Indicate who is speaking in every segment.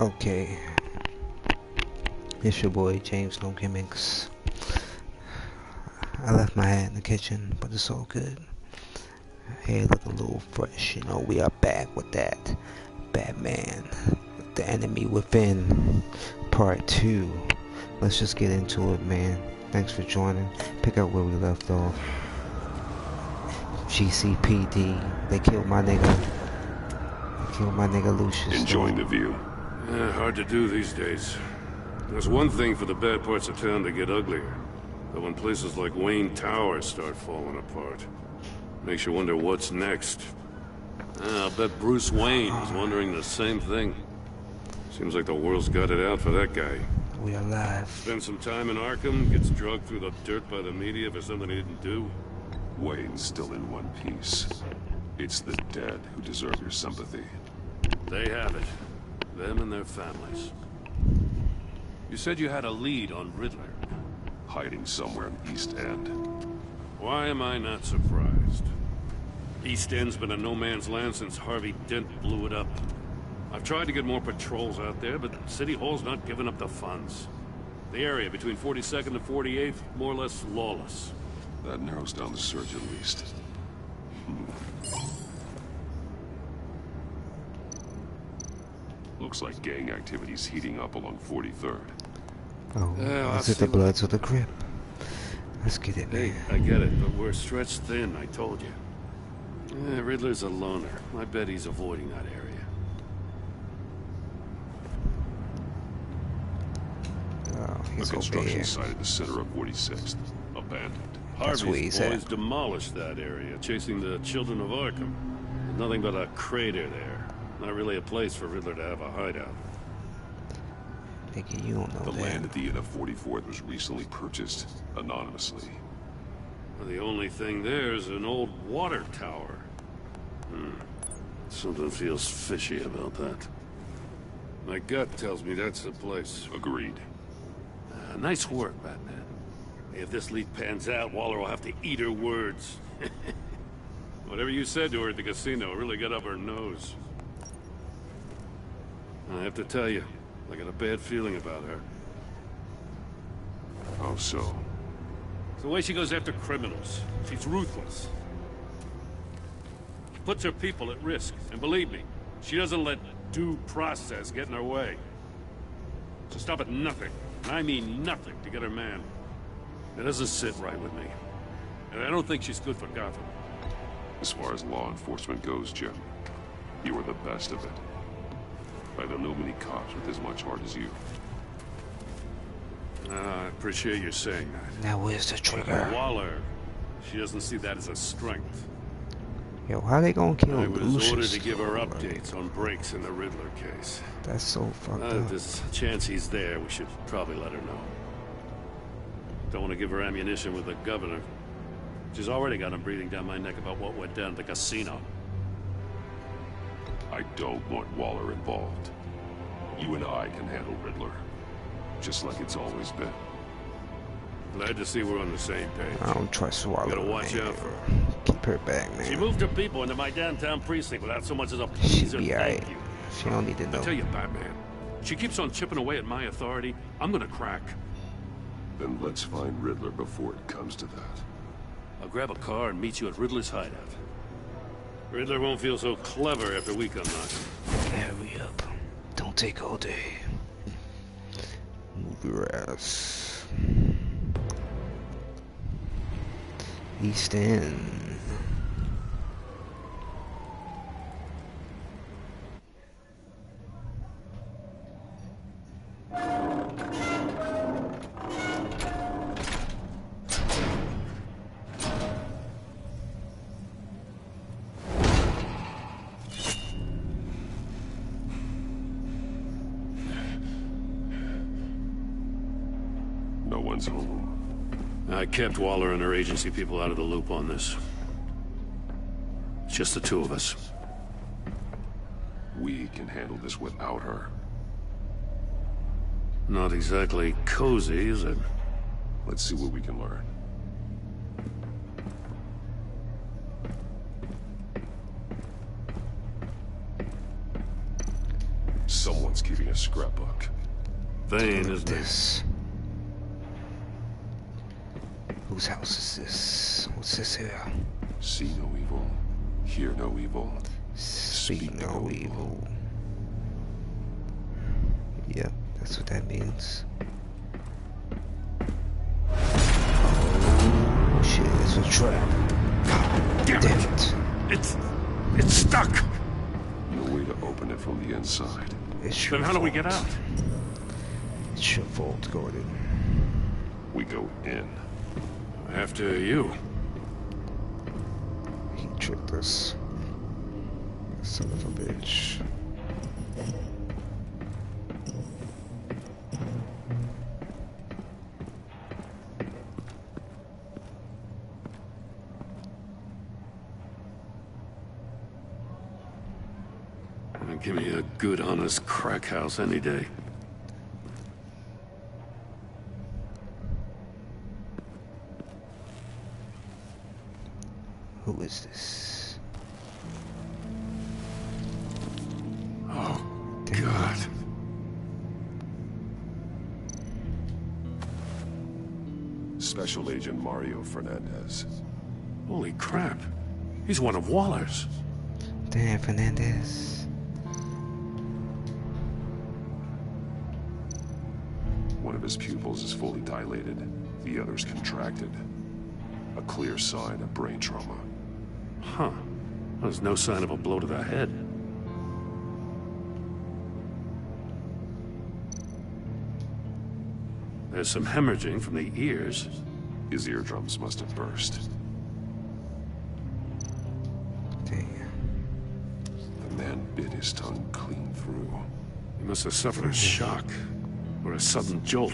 Speaker 1: Okay, it's your boy JamesNoGimmicks. I left my hat in the kitchen, but it's all good. Hair look a little fresh, you know. We are back with that Batman, The Enemy Within, Part 2. Let's just get into it, man. Thanks for joining. Pick up where we left off. GCPD, they killed my nigga. They killed my nigga Lucius.
Speaker 2: Enjoying the view.
Speaker 3: Yeah, hard to do these days. There's one thing for the bad parts of town to get uglier. But when places like Wayne Tower start falling apart, makes you wonder what's next. I'll bet Bruce Wayne is wondering the same thing. Seems like the world's got it out for that guy.
Speaker 1: We are live.
Speaker 3: Spend some time in Arkham, gets drugged through the dirt by the media for something he didn't do.
Speaker 2: Wayne's still in one piece. It's the dead who deserve your sympathy.
Speaker 3: They have it. Them and their families. You said you had a lead on Riddler.
Speaker 2: Hiding somewhere in East End.
Speaker 3: Why am I not surprised? East End's been a no-man's land since Harvey Dent blew it up. I've tried to get more patrols out there, but City Hall's not giving up the funds. The area between 42nd and 48th, more or less lawless.
Speaker 2: That narrows down the search at least. Looks like gang activity's heating up along 43rd.
Speaker 1: Oh,
Speaker 3: Yeah,
Speaker 1: is it the Bloods of the Crypt? Let's get it,
Speaker 3: Hey,
Speaker 1: man.
Speaker 3: I get it, but we're stretched thin, I told you. Riddler's a loner. I bet he's avoiding that area.
Speaker 1: Oh,
Speaker 2: The
Speaker 1: he's over
Speaker 2: construction
Speaker 1: here.
Speaker 2: site at the center of 46th. Abandoned.
Speaker 1: That's where
Speaker 3: Harvey's
Speaker 1: he's
Speaker 3: boys
Speaker 1: at.
Speaker 3: demolished that area, chasing the children of Arkham. There's nothing but a crater there. Not really a place for Riddler to have a hideout.
Speaker 1: Nigga, you don't know
Speaker 2: The
Speaker 1: that.
Speaker 2: land at the end of 44th was recently purchased anonymously.
Speaker 3: Well, the only thing there is an old water tower. Something feels fishy about that. My gut tells me that's the place.
Speaker 2: Agreed.
Speaker 3: Nice work, Batman. If this lead pans out, Waller will have to eat her words. Whatever you said to her at the casino really got up her nose. I have to tell you, I got a bad feeling about her.
Speaker 2: How so?
Speaker 3: It's the way she goes after criminals. She's ruthless. Puts her people at risk. And believe me, she doesn't let due process get in her way. So stop at nothing, and I mean nothing, to get her man. It doesn't sit right with me. And I don't think she's good for Gotham.
Speaker 2: As far as law enforcement goes, Jim, you are the best of it. I don't know many cops with as much heart as you.
Speaker 3: I appreciate you saying that.
Speaker 1: Now where's the trigger?
Speaker 3: Waller, she doesn't see that as a strength.
Speaker 1: Yo, how they gonna kill
Speaker 3: I was
Speaker 1: Lucius?
Speaker 3: ordered to give her updates on breaks in the Riddler case.
Speaker 1: That's so fucked
Speaker 3: If
Speaker 1: up.
Speaker 3: there's a chance he's there, we should probably let her know. Don't want to give her ammunition with the governor. She's already got him breathing down my neck about what went down at the casino.
Speaker 2: I don't want Waller involved. You and I can handle Riddler. Just like it's always been.
Speaker 3: Glad to see we're on the same page.
Speaker 1: I don't trust Waller.
Speaker 3: Gotta watch
Speaker 1: man.
Speaker 3: out for her.
Speaker 1: Keep her back, man.
Speaker 3: She moved her people into my downtown precinct without so much as a please
Speaker 1: She'll
Speaker 3: or
Speaker 1: be
Speaker 3: thank
Speaker 1: alright.
Speaker 3: you.
Speaker 1: She don't need to know.
Speaker 3: I tell you, Batman, she keeps on chipping away at my authority. I'm gonna crack.
Speaker 2: Then let's find Riddler before it comes to that.
Speaker 3: I'll grab a car and meet you at Riddler's hideout. Riddler won't feel so clever after we come knocking.
Speaker 1: Hurry up. Don't take all day. Move your ass. East End.
Speaker 2: No one's home.
Speaker 3: I kept Waller and her agency people out of the loop on this. It's just the two of us.
Speaker 2: We can handle this without her.
Speaker 3: Not exactly cozy, is it?
Speaker 2: Let's see what we can learn. Someone's keeping watching a scrapbook.
Speaker 3: Vain, isn't it?
Speaker 1: This. Whose house is this? What's this here?
Speaker 2: See no evil, hear no evil,
Speaker 1: Speak no evil. Yep, that's what that means. Oh shit, it's a trap.
Speaker 3: Damn
Speaker 1: Damn
Speaker 3: it!
Speaker 1: it.
Speaker 3: It's stuck!
Speaker 2: no way to open it from the inside.
Speaker 1: It's your
Speaker 3: Then how do we
Speaker 1: fault.
Speaker 3: get out?
Speaker 1: It's your fault, Gordon.
Speaker 2: We go in.
Speaker 3: After you.
Speaker 1: He tricked us. Son of a bitch.
Speaker 3: Give me a good, honest crack house any day.
Speaker 1: Who is this?
Speaker 3: Oh,
Speaker 1: Damn.
Speaker 3: God.
Speaker 2: Special Agent Mario Fernandez.
Speaker 3: Holy crap. He's one of Waller's.
Speaker 1: Damn, Fernandez.
Speaker 2: One of his pupils is fully dilated, the other's contracted. A clear sign of brain trauma.
Speaker 3: Huh. There's no sign of a blow to the head. There's some hemorrhaging from the ears.
Speaker 2: His eardrums must have burst.
Speaker 1: Damn.
Speaker 2: The man bit his tongue clean through.
Speaker 3: He must have suffered a shock or a sudden jolt.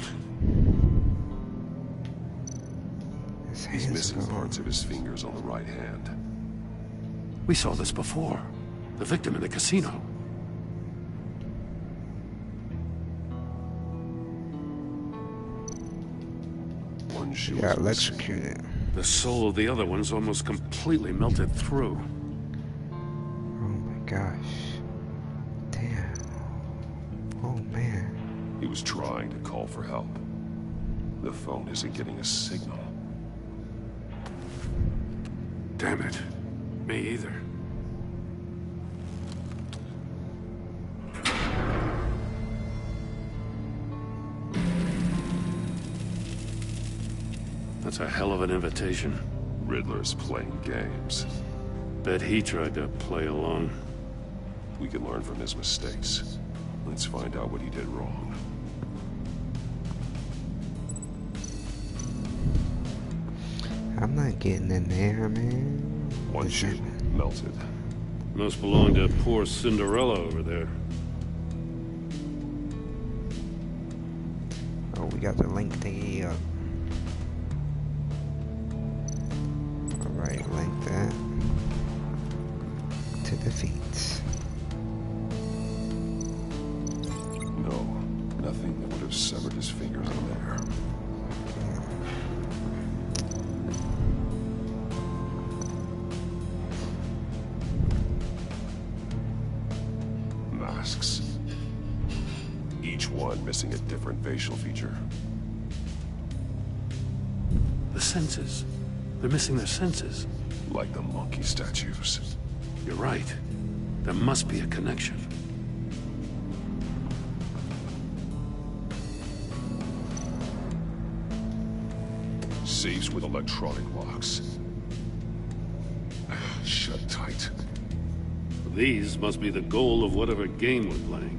Speaker 1: His
Speaker 2: He's
Speaker 1: hands
Speaker 2: missing
Speaker 1: are gone.
Speaker 2: parts of his fingers on the right hand.
Speaker 3: We saw this before. The victim in the casino.
Speaker 2: One shoe
Speaker 1: Got
Speaker 2: is missing.
Speaker 1: electrocuted.
Speaker 3: The soul of the other one's almost completely melted through.
Speaker 1: Oh my gosh. Damn. Oh man.
Speaker 2: He was trying to call for help. The phone isn't getting a signal.
Speaker 3: Damn it. Me either. That's a hell of an invitation.
Speaker 2: Riddler's playing games.
Speaker 3: Bet he tried to play along.
Speaker 2: We can learn from his mistakes. Let's find out what he did wrong.
Speaker 1: I'm not getting in there, man.
Speaker 2: One
Speaker 1: This
Speaker 2: shoe
Speaker 1: happened.
Speaker 2: melted.
Speaker 3: Must belong to poor Cinderella over there.
Speaker 1: Oh, we got the link thingy up. Alright, link that. To defeat.
Speaker 2: No, nothing that would have severed his fingers in there. Masks. Each one missing a different facial feature.
Speaker 3: The senses. They're missing their senses.
Speaker 2: Like the monkey statues.
Speaker 3: You're right. There must be a connection.
Speaker 2: Safes with electronic locks. Shut tight.
Speaker 3: These must be the goal of whatever game we're playing.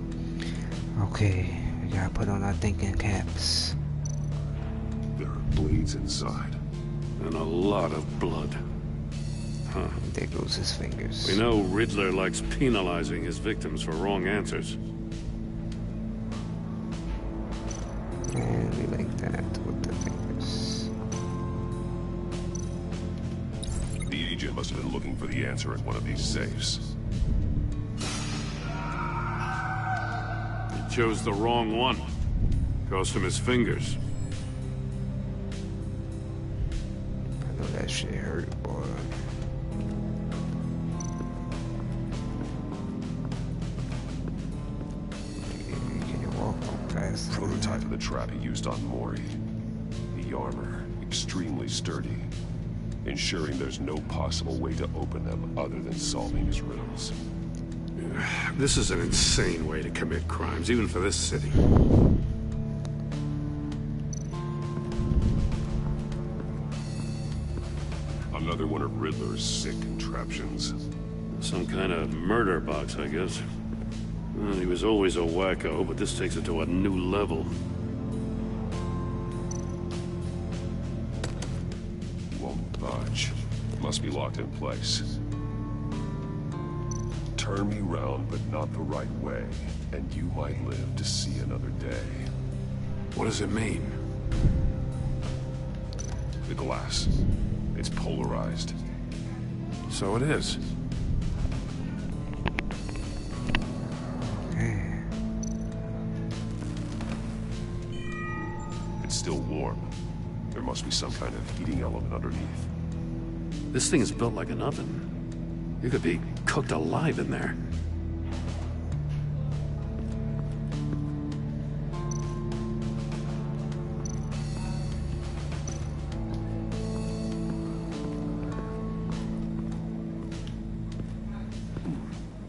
Speaker 1: Okay, we gotta put on our thinking caps.
Speaker 2: There are blades inside.
Speaker 3: And a lot of blood. Huh.
Speaker 1: There goes his fingers.
Speaker 3: We know Riddler likes penalizing his victims for wrong answers.
Speaker 1: And we like that with the fingers.
Speaker 2: The agent must have been looking for the answer in one of these safes.
Speaker 3: He chose the wrong one. Cost him his fingers.
Speaker 1: I know that shit hurt, boy. Yes.
Speaker 2: Prototype of the trap he used on Mori. The armor, extremely sturdy, ensuring there's no possible way to open them other than solving his riddles.
Speaker 3: This is an insane way to commit crimes, even for this city.
Speaker 2: Another one of Riddler's sick contraptions.
Speaker 3: Some kind of murder box, I guess. Well, he was always a wacko, but this takes it to a new level.
Speaker 2: Won't budge. Must be locked in place. Turn me round, but not the right way, and you might live to see another day.
Speaker 3: What does it mean?
Speaker 2: The glass. It's polarized.
Speaker 3: So it is.
Speaker 2: It's still warm. There must be some kind of heating element underneath.
Speaker 3: This thing is built like an oven. You could be cooked alive in there.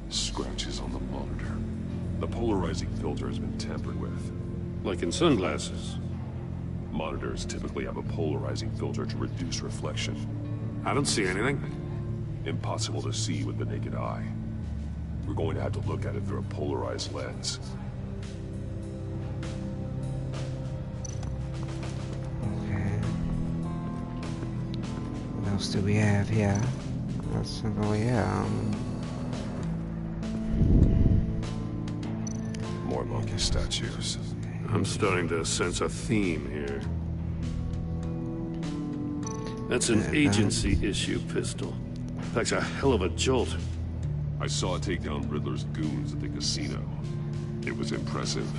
Speaker 2: Scratches on the monitor. The polarizing filter has been tampered with.
Speaker 3: Like in sunglasses.
Speaker 2: Monitors typically have a polarizing filter to reduce reflection.
Speaker 3: I don't see anything.
Speaker 2: Impossible to see with the naked eye. We're going to have to look at it through a polarized lens.
Speaker 1: Okay. What else do we have here? Let's go here.
Speaker 2: More monkey statues.
Speaker 3: I'm starting to sense a theme here. That's an agency issue pistol. Packs a hell of a jolt.
Speaker 2: I saw it take down Riddler's goons at the casino. It was impressive.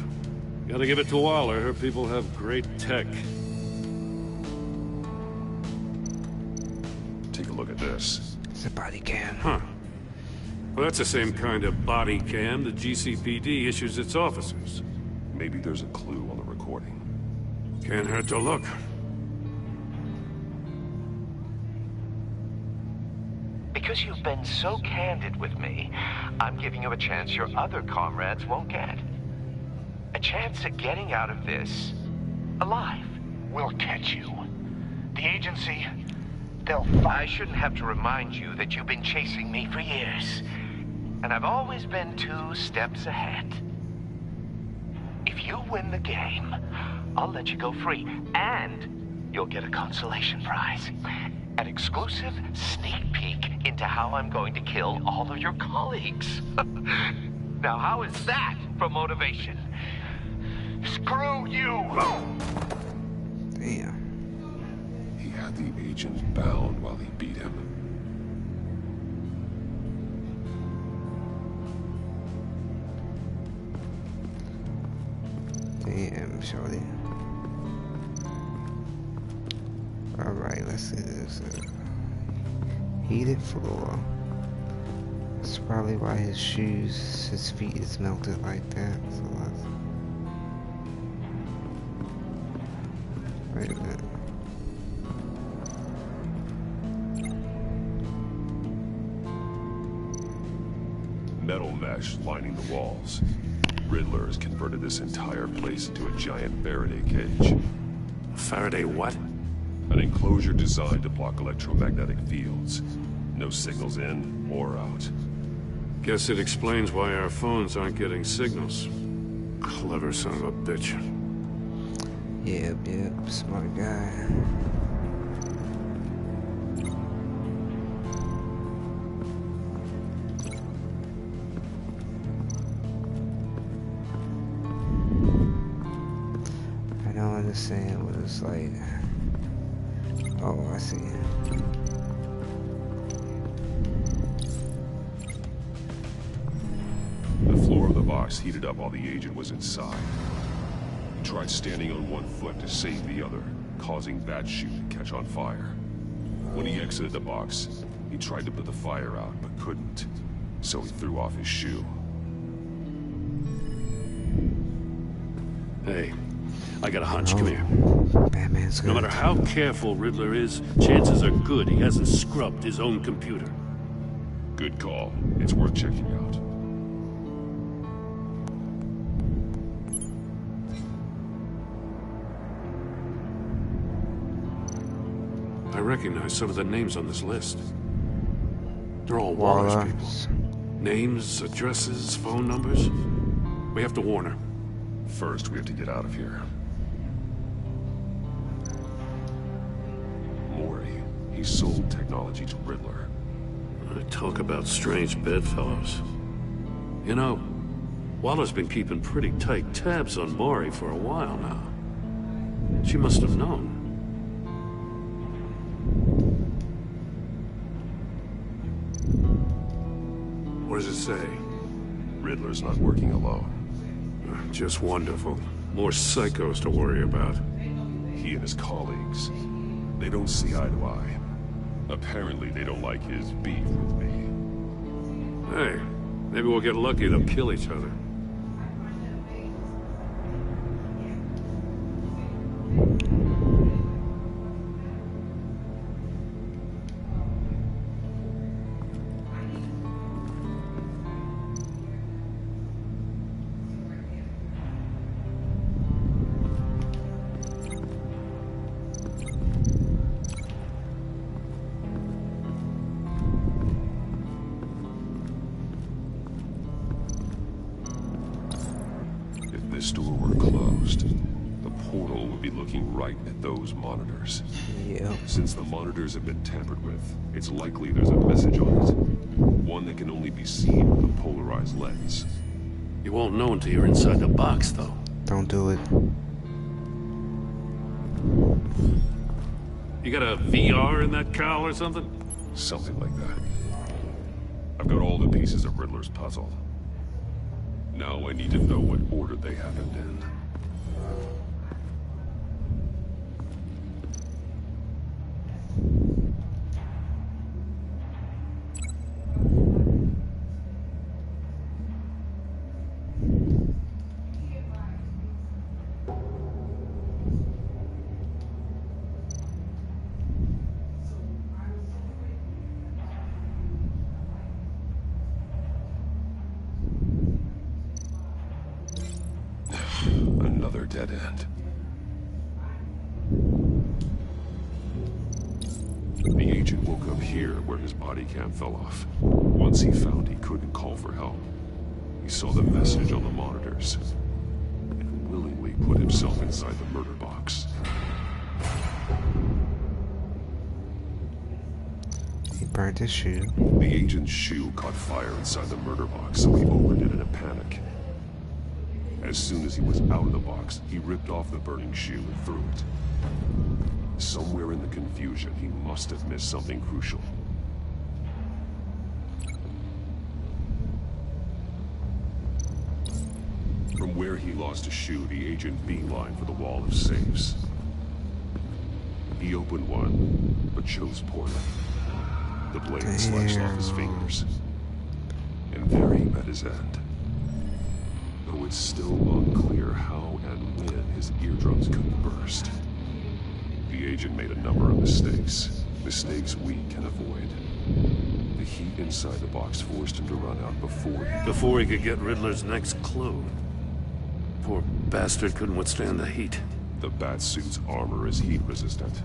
Speaker 3: Gotta give it to Waller. Her people have great tech.
Speaker 2: Take a look at this.
Speaker 1: It's a body cam.
Speaker 3: Huh. Well, that's the same kind of body cam the GCPD issues its officers.
Speaker 2: Maybe there's a clue on the recording.
Speaker 3: Can't hurt to look.
Speaker 4: Because you've been so candid with me, I'm giving you a chance your other comrades won't get. A chance at getting out of this alive.
Speaker 5: We'll catch you. The agency, they'll find...
Speaker 4: I shouldn't have to remind you that you've been chasing me for years. And I've always been 2 steps ahead. If you win the game, I'll let you go free. And you'll get a consolation prize. An exclusive sneak peek into how I'm going to kill all of your colleagues. Now, how is that for motivation?
Speaker 5: Screw you!
Speaker 1: Damn.
Speaker 2: He had the agent bound while he beat him.
Speaker 1: Damn, shorty. Alright, let's see this. Heated floor. That's probably why his feet is melted like that. So let's... Wait a minute.
Speaker 2: Metal mesh lining the walls. Riddler has converted this entire place into a giant Faraday cage.
Speaker 3: Faraday what?
Speaker 2: An enclosure designed to block electromagnetic fields. No signals in or out.
Speaker 3: Guess it explains why our phones aren't getting signals. Clever son of a bitch.
Speaker 1: Yep, smart guy. I don't understand what it's like. Oh, I see.
Speaker 2: The floor of the box heated up while the agent was inside. He tried standing on one foot to save the other, causing that shoe to catch on fire. When he exited the box, he tried to put the fire out, but couldn't, so he threw off his shoe.
Speaker 3: Hey, I got a hunch. Come here.
Speaker 1: Batman's good.
Speaker 3: No matter how careful Riddler is, chances are good he hasn't scrubbed his own computer.
Speaker 2: Good call. It's worth checking out.
Speaker 3: I recognize some of the names on this list. They're all Waller's people. Names, addresses, phone numbers. We have to warn her.
Speaker 2: First, we have to get out of here. Maury, he sold technology to Riddler.
Speaker 3: Talk about strange bedfellows. You know, Waller's been keeping pretty tight tabs on Maury for a while now. She must have known. What does it say?
Speaker 2: Riddler's not working alone.
Speaker 3: Just wonderful. More psychos to worry about.
Speaker 2: He and his colleagues, they don't see eye to eye. Apparently, they don't like his beef with me.
Speaker 3: Hey, maybe we'll get lucky to kill each other.
Speaker 2: If this door were closed, the portal would be looking right at those monitors.
Speaker 1: Yep.
Speaker 2: Since the monitors have been tampered with, it's likely there's a message on it. One that can only be seen with a polarized lens.
Speaker 3: You won't know until you're inside the box, though.
Speaker 1: Don't do it.
Speaker 3: You got a VR in that cowl or something?
Speaker 2: Something like that. I've got all the pieces of Riddler's puzzle. Now I need to know what order they happened in. Another dead end. The agent woke up here where his body cam fell off. Once he found he couldn't call for help, he saw the message on the monitors and willingly put himself inside the murder box.
Speaker 1: He burned his shoe.
Speaker 2: The agent's shoe caught fire inside the murder box, so he opened it in a panic. As soon as he was out of the box, he ripped off the burning shoe and threw it. Somewhere in the confusion, he must have missed something crucial. From where he lost a shoe, the agent beelined for the wall of safes. He opened one, but chose poorly. The blade slashed off his fingers. And there he met his end. Though it's still unclear how and when his eardrums could burst. The agent made a number of mistakes. Mistakes we can avoid. The heat inside the box forced him to run out
Speaker 3: Before he could get Riddler's next clue. Poor bastard couldn't withstand the heat.
Speaker 2: The Batsuit's armor is heat resistant.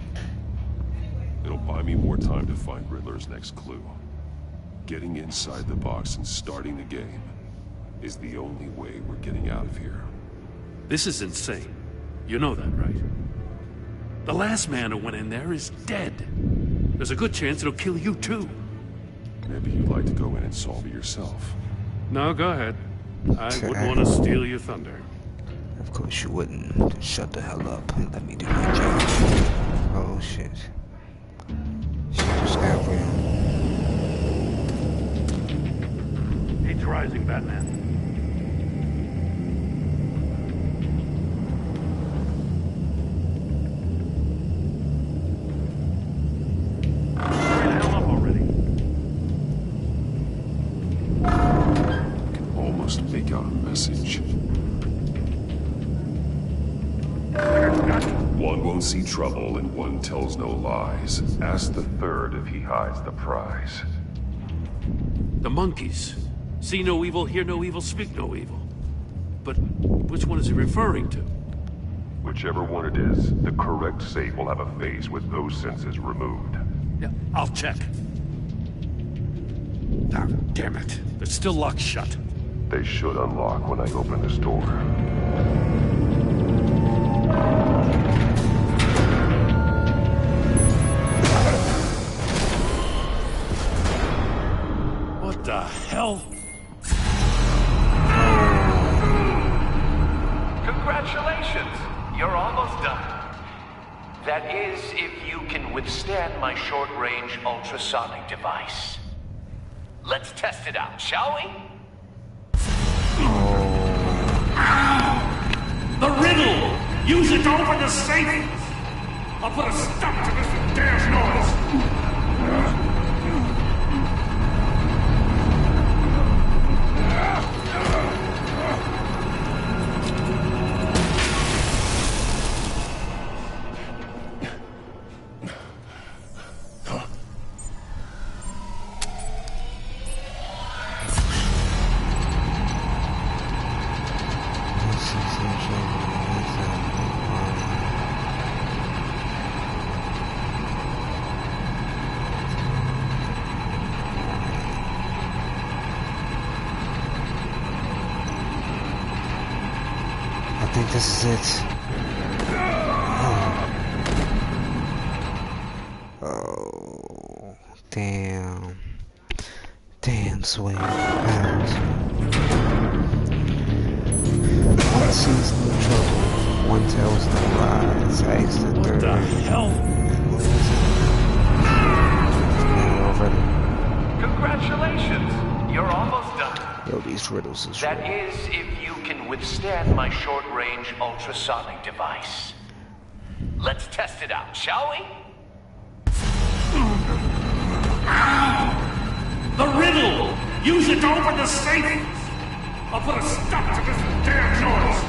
Speaker 2: It'll buy me more time to find Riddler's next clue. Getting inside the box and starting the game is the only way we're getting out of here.
Speaker 3: This is insane. You know that, right? The last man who went in there is dead. There's a good chance it'll kill you too.
Speaker 2: Maybe you'd like to go in and solve it yourself.
Speaker 3: No, go ahead. I wouldn't want to steal your thunder.
Speaker 1: Of course you wouldn't. Just shut the hell up and let me do my job. Oh shit. Shit just got real.
Speaker 3: Heat's rising, Batman. Hurry the hell up already.
Speaker 2: I can almost make out a message. One won't see trouble and one tells no lies. Ask the third if he hides the prize.
Speaker 3: The monkeys. See no evil, hear no evil, speak no evil. But which one is he referring to?
Speaker 2: Whichever one it is, the correct safe will have a face with those senses removed.
Speaker 3: Yeah, I'll check. Ah, damn it. It's still locked shut.
Speaker 2: They should unlock when I open this door.
Speaker 3: What the hell?
Speaker 4: Congratulations! You're almost done. That is, if you can withstand my short-range ultrasonic device. Let's test it out, shall we?
Speaker 3: The riddle! Use it to open the safe! I'll put a stop to this damn noise!
Speaker 1: I think this is it. Oh, damn. Damn, Sway. One sees no trouble, one tells no lies. I asked the third.
Speaker 3: What the hell?
Speaker 1: Already.
Speaker 4: Congratulations! You're almost done.
Speaker 1: Yo, these riddles is
Speaker 4: That
Speaker 1: real.
Speaker 4: is, if you can withstand my short-range ultrasonic device. Let's test it out, shall we?
Speaker 3: The riddle! Use it to open the safe! I'll put a stop to this damn noise!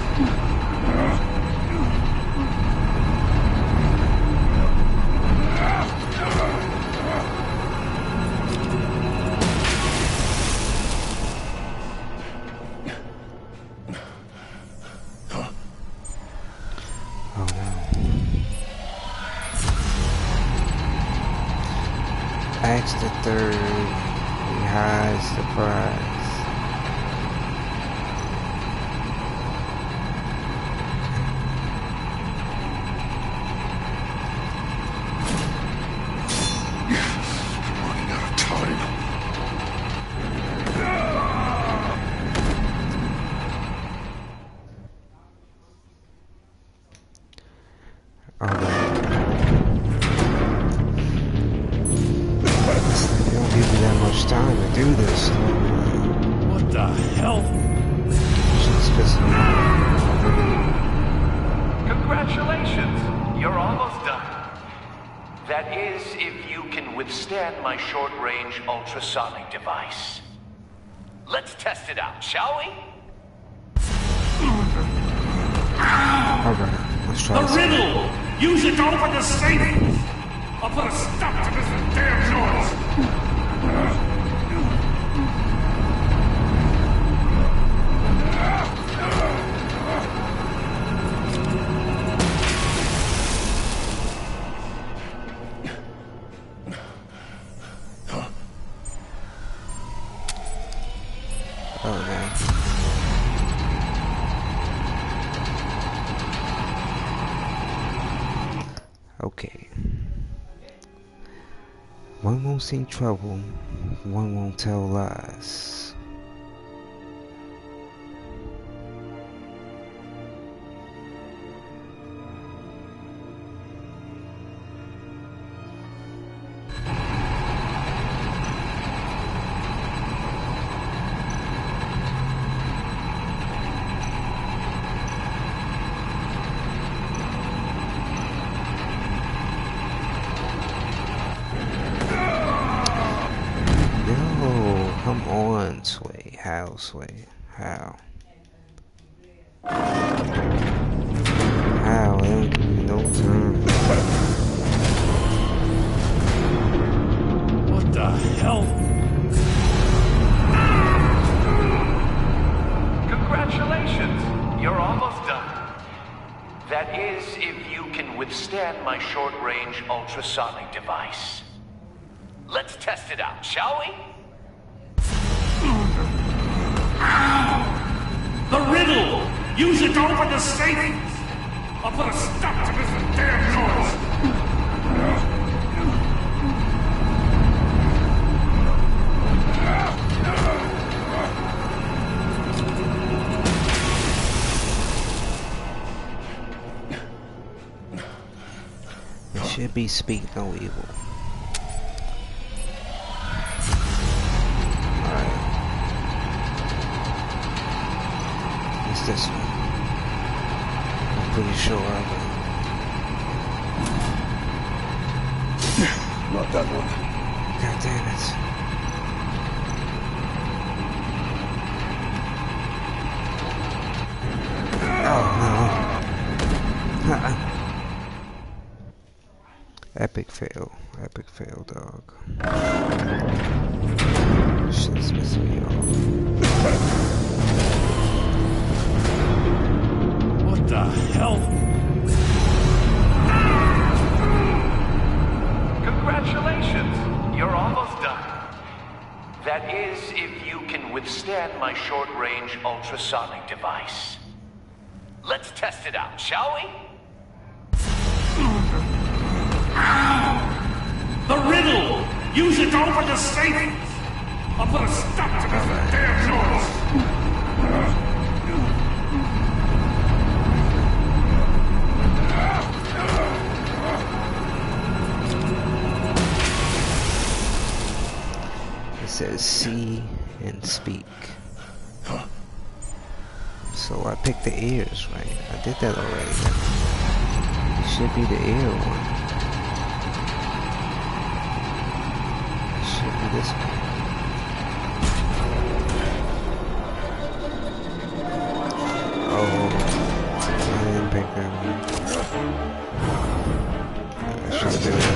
Speaker 1: Oh no. Ask the third. He hides the prize.
Speaker 3: Running out of time.
Speaker 1: Alright. They don't give you that much time to do this.
Speaker 3: What the hell?
Speaker 1: She's pissing me off.
Speaker 4: Congratulations! You're almost done. That is, if you can withstand my short-range ultrasonic device. Let's test it out, shall we?
Speaker 1: Alright, let's try
Speaker 3: The
Speaker 1: this.
Speaker 3: riddle! Use it to open the safe! I'll put a stop to this damn noise!
Speaker 1: Oh man. Okay. One won't see trouble, one won't tell lies. Come on, Sway. How, Sway? How? How? They don't give
Speaker 4: That is, if you can withstand my short-range ultrasonic device. Let's test it out, shall we?
Speaker 3: The riddle! Use it to open the safe! I'll put a stop to this damn noise!
Speaker 1: It should be speak no evil. Alright. It's this one. I'm pretty sure I will.
Speaker 2: Not that one.
Speaker 1: God damn it. Oh no. Epic fail, dog. Shit's pissing me off.
Speaker 3: What the hell?
Speaker 4: Congratulations! You're almost done. That is, if you can withstand my short-range ultrasonic device. Let's test it out, shall we?
Speaker 3: The riddle! Use it to open the safe! I'll put a stop to this damn noise!
Speaker 1: It says see and speak. So I picked the ears, right? I did that already. It should be the ear one. It should be this one. Oh, I didn't pick that one. I should have done it.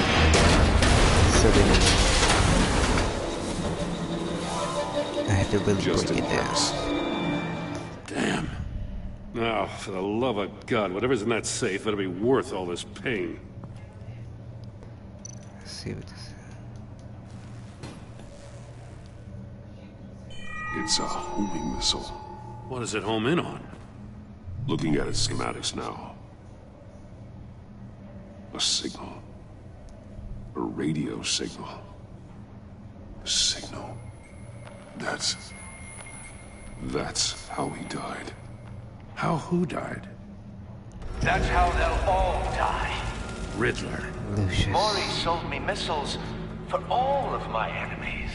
Speaker 1: I had to really
Speaker 2: Just
Speaker 1: break it
Speaker 2: in
Speaker 1: down.
Speaker 2: case.
Speaker 3: Damn. Now, for the love of God, whatever's in that safe better be worth all this pain.
Speaker 1: Let's see what this is.
Speaker 2: It's a homing missile.
Speaker 3: What does it home in on?
Speaker 2: Looking at its schematics now. A signal. A radio signal. A signal. That's how he died.
Speaker 3: How who died?
Speaker 4: That's how they'll all die.
Speaker 3: Riddler.
Speaker 1: Lucius.
Speaker 4: Maury sold me missiles for all of my enemies.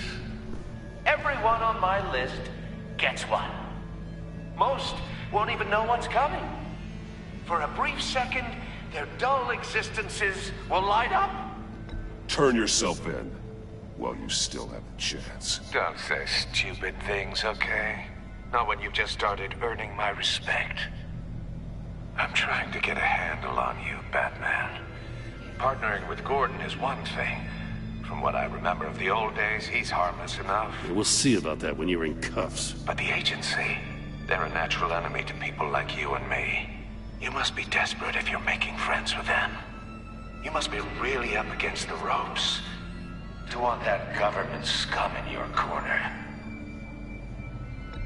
Speaker 4: Everyone on my list gets one. Most won't even know what's coming. For a brief second, their dull existences will light up.
Speaker 2: Turn yourself in while you still have a chance.
Speaker 4: Don't say stupid things, okay? Not when you've just started earning my respect. I'm trying to get a handle on you, Batman. Partnering with Gordon is one thing. From what I remember of the old days, he's harmless enough.
Speaker 3: We'll see about that when you're in cuffs.
Speaker 4: But the agency, they're a natural enemy to people like you and me. You must be desperate if you're making friends with them. You must be really up against the ropes to want that government scum in your corner.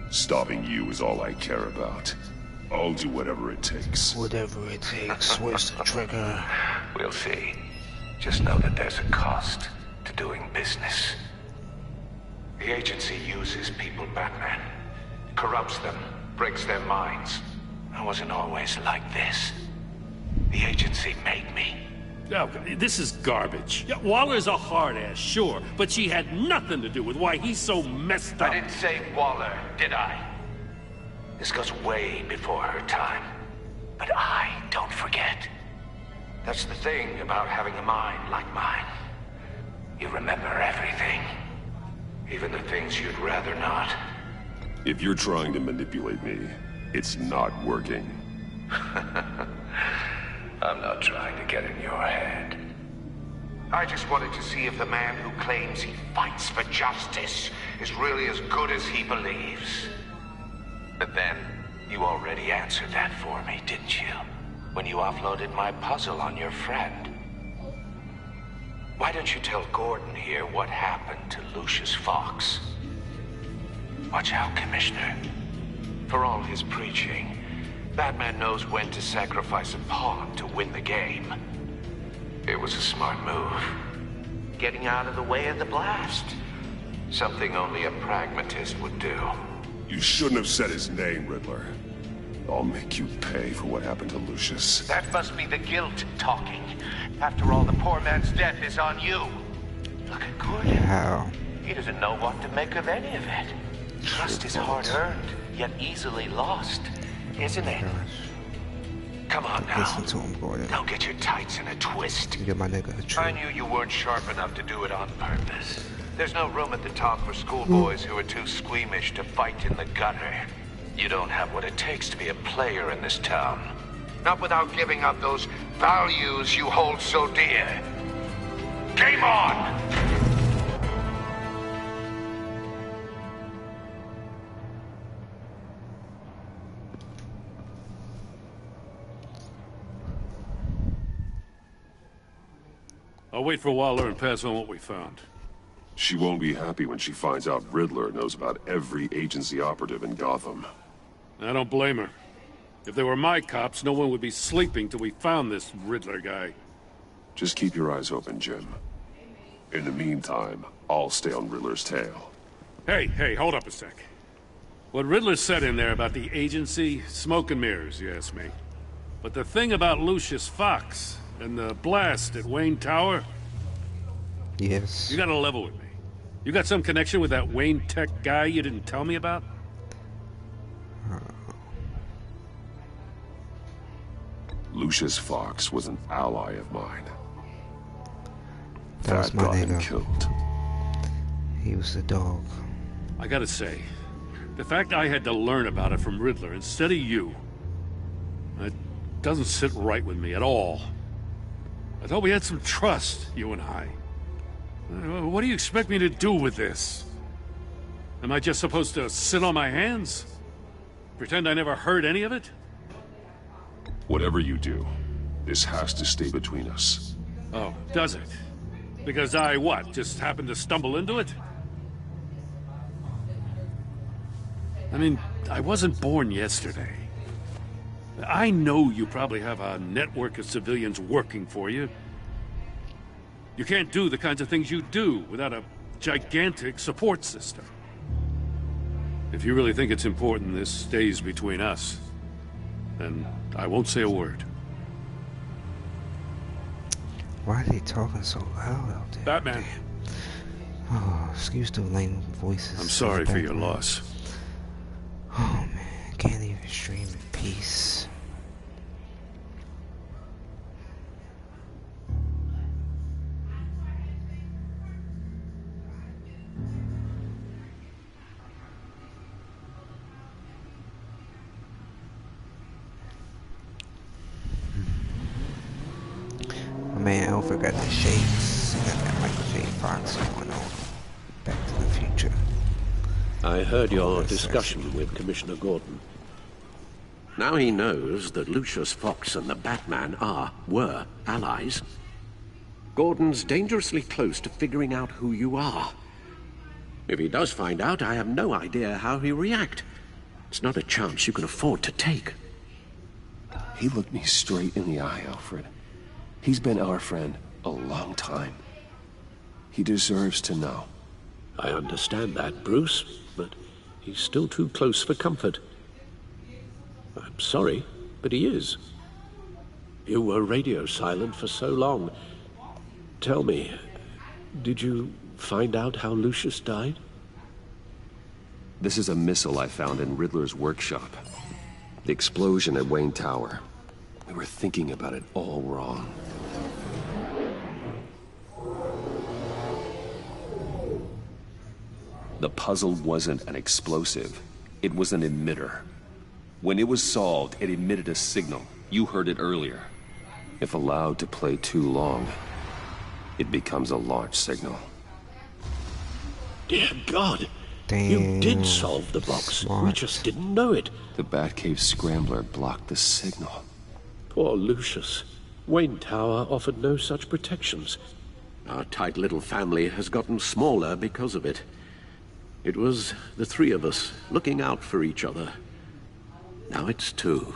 Speaker 2: Stopping you is all I care about. I'll do whatever it takes.
Speaker 1: Whatever it takes. Where's the trigger?
Speaker 4: We'll see. Just know that there's a cost to doing business. The agency uses people, Batman. Corrupts them, breaks their minds. I wasn't always like this. The agency made me.
Speaker 3: Oh, this is garbage. Yeah, Waller's a hard ass, sure, but she had nothing to do with why he's so messed up.
Speaker 4: I didn't say Waller, did I? This goes way before her time. But I don't forget. That's the thing about having a mind like mine. You remember everything. Even the things you'd rather not.
Speaker 2: If you're trying to manipulate me, it's not working.
Speaker 4: I'm not trying to get in your head. I just wanted to see if the man who claims he fights for justice is really as good as he believes. But then, you already answered that for me, didn't you? when you offloaded my puzzle on your friend. Why don't you tell Gordon here what happened to Lucius Fox? Watch out, Commissioner. For all his preaching, Batman knows when to sacrifice a pawn to win the game. It was a smart move. Getting out of the way of the blast. Something only a pragmatist would do.
Speaker 2: You shouldn't have said his name, Riddler. I'll make you pay for what happened to Lucius.
Speaker 4: That must be the guilt talking. After all, the poor man's death is on you. Look at Gordon.
Speaker 1: How?
Speaker 4: He doesn't know what to make of any of it. Trust is hard-earned, yet easily lost, isn't it? Come on now.
Speaker 1: Listen to him, Gordon.
Speaker 4: Don't get your tights in a twist.
Speaker 1: You get my nigga a
Speaker 4: I
Speaker 1: treat.
Speaker 4: knew you weren't sharp enough to do it on purpose. There's no room at the top for schoolboys who are too squeamish to fight in the gutter. You don't have what it takes to be a player in this town. Not without giving up those values you hold so dear. Game on!
Speaker 3: I'll wait for Waller and pass on what we found.
Speaker 2: She won't be happy when she finds out Riddler knows about every agency operative in Gotham.
Speaker 3: I don't blame her. If they were my cops, no one would be sleeping till we found this Riddler guy.
Speaker 2: Just keep your eyes open, Jim. In the meantime, I'll stay on Riddler's tail.
Speaker 3: Hey, hold up a sec. What Riddler said in there about the agency, smoke and mirrors, you ask me. But the thing about Lucius Fox and the blast at Wayne Tower,
Speaker 1: Yes.
Speaker 3: you gotta level with me. You got some connection with that Wayne Tech guy you didn't tell me about?
Speaker 2: Lucius Fox was an ally of mine.
Speaker 1: That was my
Speaker 2: got him
Speaker 1: nigga.
Speaker 2: killed.
Speaker 1: He was the dog.
Speaker 3: I gotta say, the fact I had to learn about it from Riddler instead of you, it doesn't sit right with me at all. I thought we had some trust, you and I. What do you expect me to do with this? Am I just supposed to sit on my hands? Pretend I never heard any of it?
Speaker 2: Whatever you do, this has to stay between us.
Speaker 3: Oh, does it? Because I, what, just happened to stumble into it? I mean, I wasn't born yesterday. I know you probably have a network of civilians working for you. You can't do the kinds of things you do without a gigantic support system. If you really think it's important this stays between us, then I won't say a word.
Speaker 1: Why are they talking so loud out there?
Speaker 3: Batman,
Speaker 1: Oh, excuse the lame voices.
Speaker 3: I'm sorry for your
Speaker 1: Batman.
Speaker 3: loss.
Speaker 1: Oh man, can't even stream in peace. My man Alfred got the shades. He got that Michael J. Fox going on. Back to the Future.
Speaker 6: I heard your
Speaker 1: Yes,
Speaker 6: discussion with Commissioner Gordon. Now he knows that Lucius Fox and the Batman were allies. Gordon's dangerously close to figuring out who you are. If he does find out, I have no idea how he'll react. It's not a chance you can afford to take.
Speaker 7: He looked me straight in the eye, Alfred. He's been our friend a long time. He deserves to know.
Speaker 6: I understand that, Bruce, but he's still too close for comfort. I'm sorry, but he is. You were radio silent for so long. Tell me, did you find out how Lucius died?
Speaker 7: This is a missile I found in Riddler's workshop. The explosion at Wayne Tower. We were thinking about it all wrong. The puzzle wasn't an explosive. It was an emitter. When it was solved, it emitted a signal. You heard it earlier. If allowed to play too long, it becomes a launch signal.
Speaker 6: Dear God!
Speaker 1: Damn.
Speaker 6: You did solve the box.
Speaker 1: Smart.
Speaker 6: We just didn't know it.
Speaker 7: The Batcave Scrambler blocked the signal.
Speaker 3: Poor Lucius. Wayne Tower offered no such protections.
Speaker 6: Our tight little family has gotten smaller because of it. It was the three of us looking out for each other. Now it's two.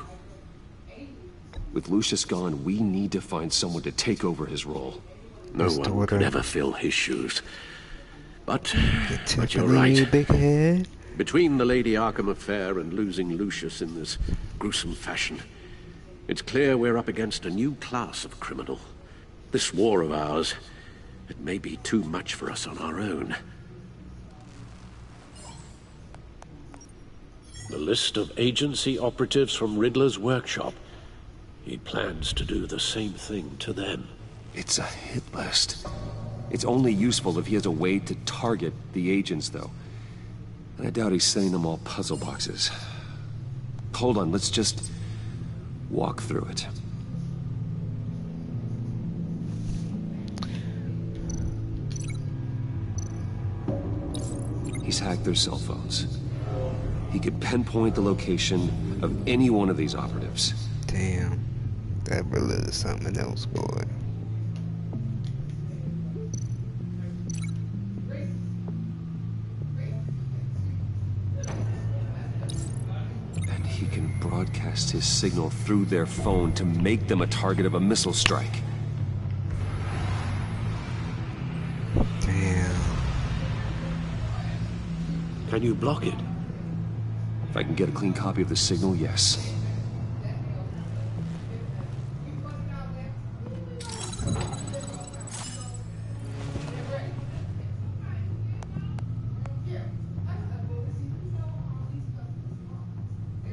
Speaker 7: With Lucius gone, we need to find someone to take over his role.
Speaker 6: No one could ever fill his shoes. But you're right.
Speaker 1: Big head.
Speaker 6: Between the Lady Arkham affair and losing Lucius in this gruesome fashion, it's clear we're up against a new class of criminal. This war of ours, it may be too much for us on our own.
Speaker 3: The list of agency operatives from Riddler's workshop. He plans to do the same thing to them.
Speaker 7: It's a hit list. It's only useful if he has a way to target the agents, though. And I doubt he's sending them all puzzle boxes. Hold on, let's just walk through it. He's hacked their cell phones. He could pinpoint the location of any one of these operatives.
Speaker 1: Damn. That really is something else, boy.
Speaker 7: And he can broadcast his signal through their phone to make them a target of a missile strike.
Speaker 1: Damn.
Speaker 3: Can you block it?
Speaker 7: If I can get a clean copy of the signal, yes.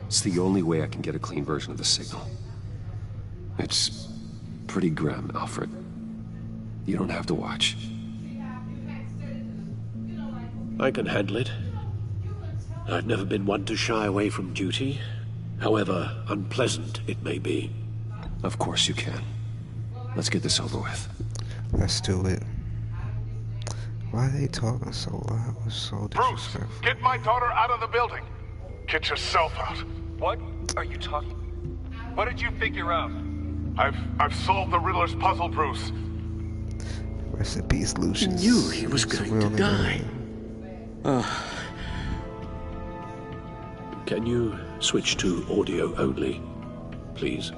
Speaker 7: It's the only way I can get a clean version of the signal. It's pretty grim, Alfred. You don't have to watch.
Speaker 3: I can handle it. I've never been one to shy away from duty, however unpleasant it may be.
Speaker 7: Of course you can. Let's get this over with.
Speaker 1: Let's do it. Why are they talking so loud? It was so
Speaker 5: Bruce,
Speaker 1: disrespectful.
Speaker 5: get my daughter out of the building. Get yourself out.
Speaker 8: What are you talking? What did you figure out?
Speaker 5: I've solved the Riddler's puzzle, Bruce.
Speaker 1: Rest in peace, Lucius.
Speaker 6: He knew he was going to die.
Speaker 3: Can you switch to audio only, please?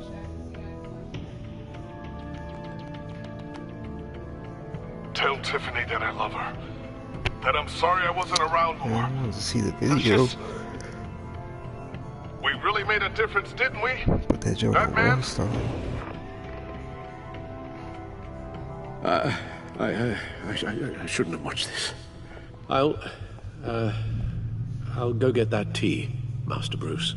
Speaker 5: Tell Tiffany that I love her. That I'm sorry I wasn't around more.
Speaker 1: I wanted to see the video.
Speaker 5: We really made a difference, didn't we?
Speaker 1: Put that joke on
Speaker 5: Batman?
Speaker 1: Rockstar.
Speaker 6: I shouldn't have watched this.
Speaker 3: I'll go get that tea, Master Bruce.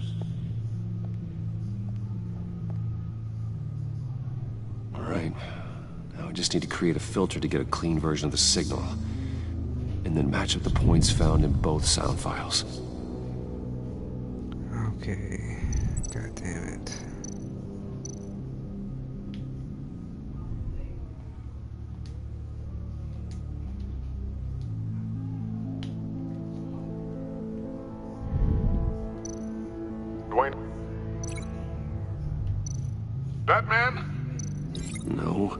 Speaker 7: All right. Now I just need to create a filter to get a clean version of the signal. And then match up the points found in both sound files.
Speaker 1: Okay. God damn it.
Speaker 5: Dwayne? Batman?
Speaker 7: No.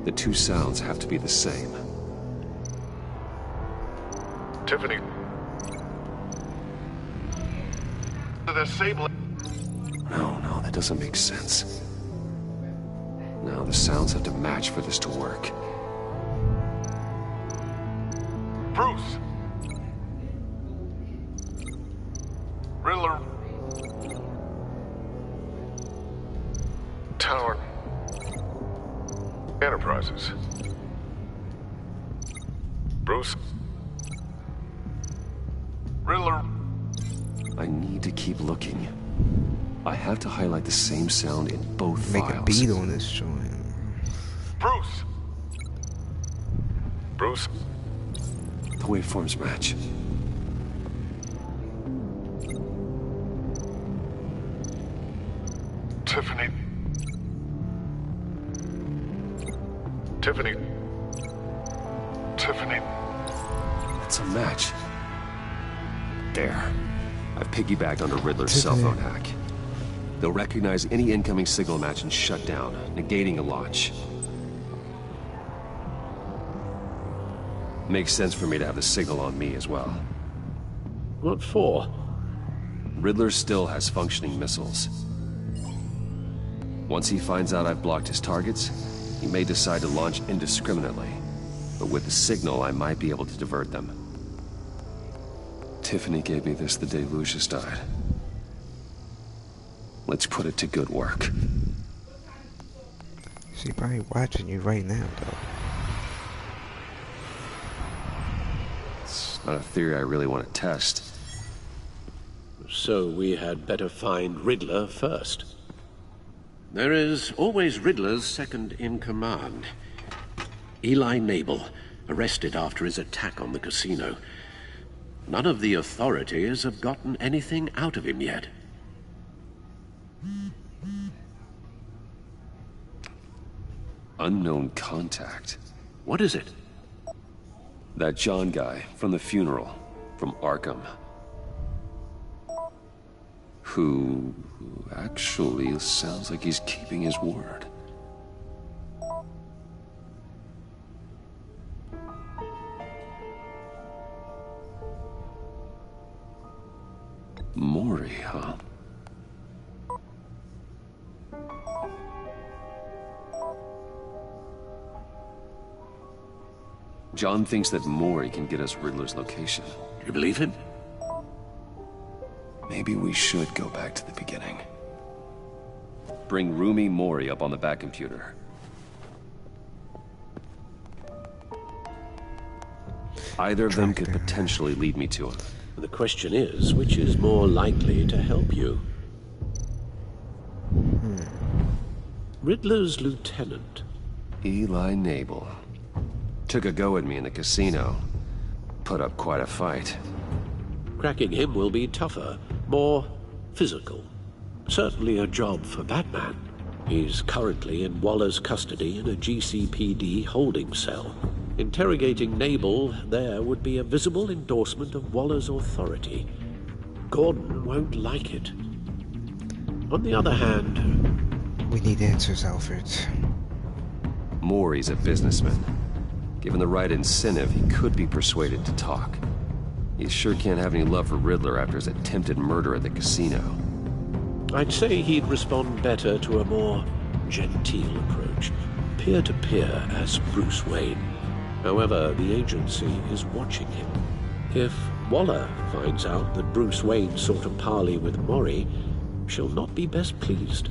Speaker 7: The two sounds have to be the same.
Speaker 5: Tiffany. The sable.
Speaker 7: No, that doesn't make sense. No, the sounds have to match for this to work.
Speaker 5: Bruce. Riddler. Tower. Enterprises. Bruce. Riddler.
Speaker 7: I need to keep looking. I have to highlight the same sound in both
Speaker 1: Make
Speaker 7: files.
Speaker 1: a beat on this joint.
Speaker 5: Bruce. Bruce.
Speaker 7: The waveforms match.
Speaker 5: Tiffany. Tiffany. Tiffany.
Speaker 7: It's a match. There. I've piggybacked onto Riddler's cell phone hack. They'll recognize any incoming signal match and shut down, negating a launch. Makes sense for me to have the signal on me as well.
Speaker 6: What for?
Speaker 7: Riddler still has functioning missiles. Once he finds out I've blocked his targets, he may decide to launch indiscriminately. But with the signal, I might be able to divert them. Tiffany gave me this the day Lucius died. Let's put it to good work.
Speaker 1: She probably watching you right now, though.
Speaker 7: It's not a theory I really want to test.
Speaker 6: So we had better find Riddler first. There is always Riddler's second-in-command. Eli Nabel, arrested after his attack on the casino. None of the authorities have gotten anything out of him yet.
Speaker 7: Unknown contact.
Speaker 6: What is it?
Speaker 7: That John guy from the funeral, from Arkham. Who actually sounds like he's keeping his word. Mori, huh? John thinks that Mori can get us Riddler's location.
Speaker 6: You believe him?
Speaker 7: Maybe we should go back to the beginning. Bring Rumi Mori up on the back computer. Either of them could potentially lead me to him.
Speaker 6: The question is, which is more likely to help you? Riddler's lieutenant.
Speaker 7: Eli Nabel. Took a go at me in the casino. Put up quite a fight.
Speaker 6: Cracking him will be tougher, more physical. Certainly a job for Batman. He's currently in Waller's custody in a GCPD holding cell. Interrogating Nabel there would be a visible endorsement of Waller's authority. Gordon won't like it. On the other hand...
Speaker 1: We need answers, Alfred.
Speaker 7: Mori's a businessman. Given the right incentive, he could be persuaded to talk. He sure can't have any love for Riddler after his attempted murder at the casino.
Speaker 6: I'd say he'd respond better to a more genteel approach. Peer-to-peer as Bruce Wayne. However, the agency is watching him. If Waller finds out that Bruce Wayne sought a parley with Mori, she'll not be best pleased.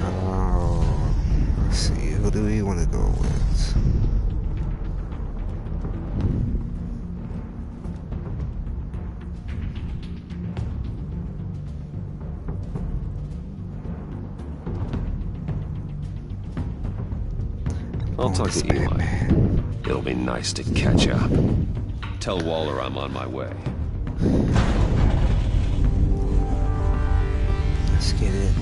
Speaker 1: Oh, let's see. Who do we want to go with?
Speaker 7: I'll talk to Eli. It'll be nice to catch up. Tell Waller I'm on my way.
Speaker 1: Let's get it.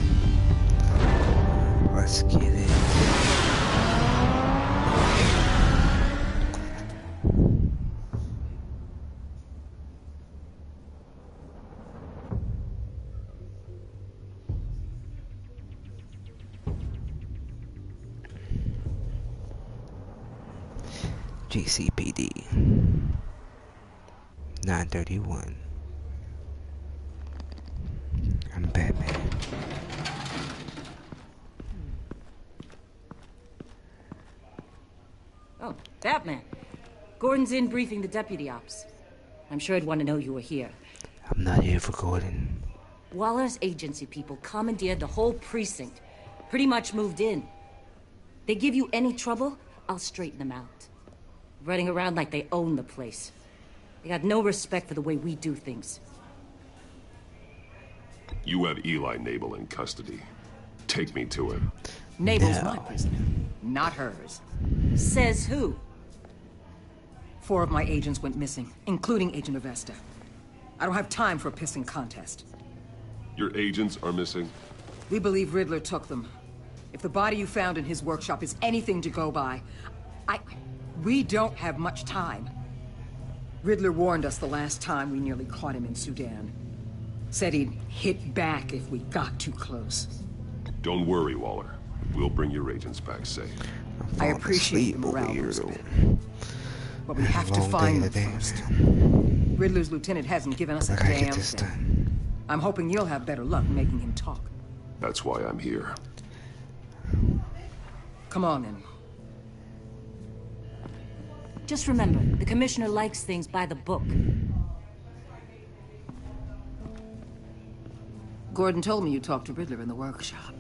Speaker 1: Let's get it. GCPD 931. I'm Batman.
Speaker 9: Oh, Batman. Gordon's in briefing the deputy ops. I'm sure I'd want to know you were here.
Speaker 1: I'm not here for Gordon.
Speaker 9: Waller's agency people commandeered the whole precinct. Pretty much moved in. They give you any trouble, I'll straighten them out. Running around like they own the place. They got no respect for the way we do things.
Speaker 2: You have Eli Nabel in custody. Take me to him.
Speaker 10: Nabel's my prisoner, not hers.
Speaker 9: Says who?
Speaker 10: 4 of my agents went missing, including Agent Avesta. I don't have time for a pissing contest.
Speaker 2: Your agents are missing?
Speaker 10: We believe Riddler took them. If the body you found in his workshop is anything to go by, we don't have much time. Riddler warned us the last time we nearly caught him in Sudan. Said he'd hit back if we got too close.
Speaker 2: Don't worry, Waller. We'll bring your agents back safe.
Speaker 10: I appreciate the morale boost, but we have to find them first. Riddler's lieutenant hasn't given us a damn thing. I'm hoping you'll have better luck making him talk.
Speaker 2: That's why I'm here.
Speaker 10: Come on, then.
Speaker 9: Just remember, the Commissioner likes things by the book.
Speaker 10: Gordon told me you talked to Riddler in the workshop.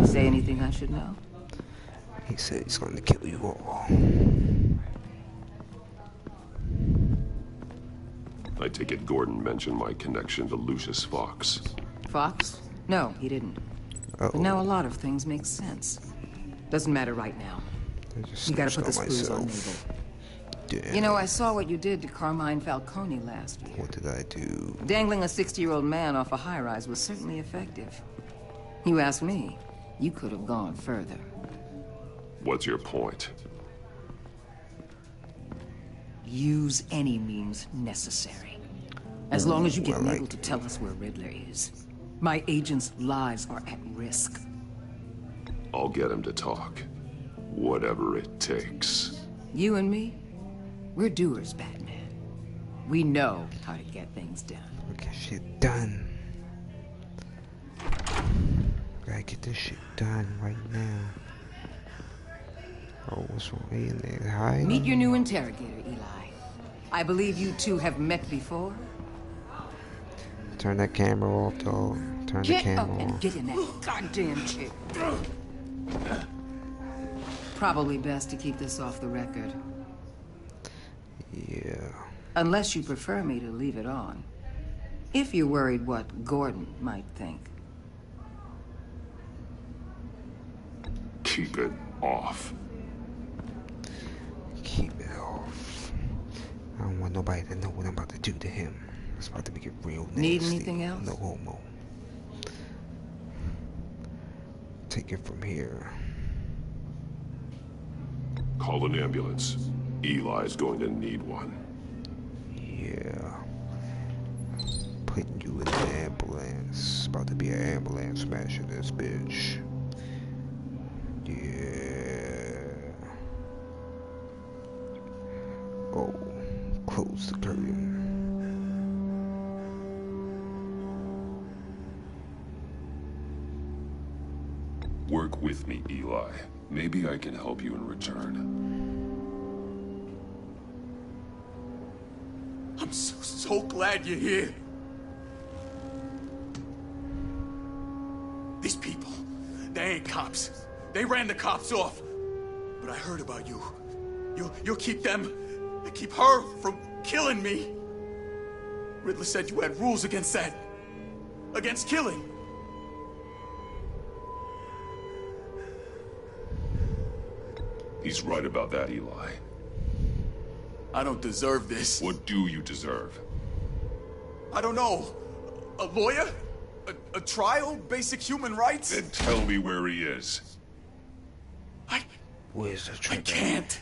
Speaker 10: Say anything I should know?
Speaker 1: He said he's going to kill you all.
Speaker 2: I take it Gordon mentioned my connection to Lucius Fox.
Speaker 10: Fox? No, he didn't. But now a lot of things make sense. Doesn't matter right now. You gotta put the screws on Mabel.
Speaker 1: Damn.
Speaker 10: You know, I saw what you did to Carmine Falcone last year.
Speaker 1: What did I do?
Speaker 10: Dangling a 60-year-old man off a high-rise was certainly effective. You ask me, you could have gone further.
Speaker 2: What's your point?
Speaker 10: Use any means necessary. As long as you get Mabel to tell us where Riddler is. My agents' lives are at risk.
Speaker 2: I'll get him to talk. Whatever it takes.
Speaker 10: You and me? We're doers, Batman. We know how to get things done.
Speaker 1: Get shit done. Gotta get this shit done right now. Oh, what's wrong? Hey, in there. Hi.
Speaker 10: Meet your new interrogator, Eli. I believe you two have met before.
Speaker 1: Turn that camera off, dog. Turn the camera off.
Speaker 10: Get up and get in that goddamn chair. Probably best to keep this off the record.
Speaker 1: Yeah.
Speaker 10: Unless you prefer me to leave it on. If you're worried what Gordon might think.
Speaker 2: Keep it off.
Speaker 1: Keep it off. I don't want nobody to know what I'm about to do to him. It's about to make it real nasty.
Speaker 10: Need anything else?
Speaker 1: No homo. Take it from here.
Speaker 2: Call an ambulance. Eli's going to need one.
Speaker 1: Yeah. Putting you in the ambulance. About to be an ambulance smashing this bitch. Yeah. Oh. Close the curtain.
Speaker 2: Work with me, Eli. Maybe I can help you in return.
Speaker 11: I'm so glad you're here. These people, they ain't cops. They ran the cops off. But I heard about you. You'll keep them, keep her from killing me. Riddler said you had rules against that. Against killing.
Speaker 2: He's right about that, Eli.
Speaker 11: I don't deserve this.
Speaker 2: What do you deserve?
Speaker 11: I don't know. A lawyer? A trial? Basic human rights?
Speaker 2: Then tell me where he is.
Speaker 1: Where's the trigger?
Speaker 11: I can't.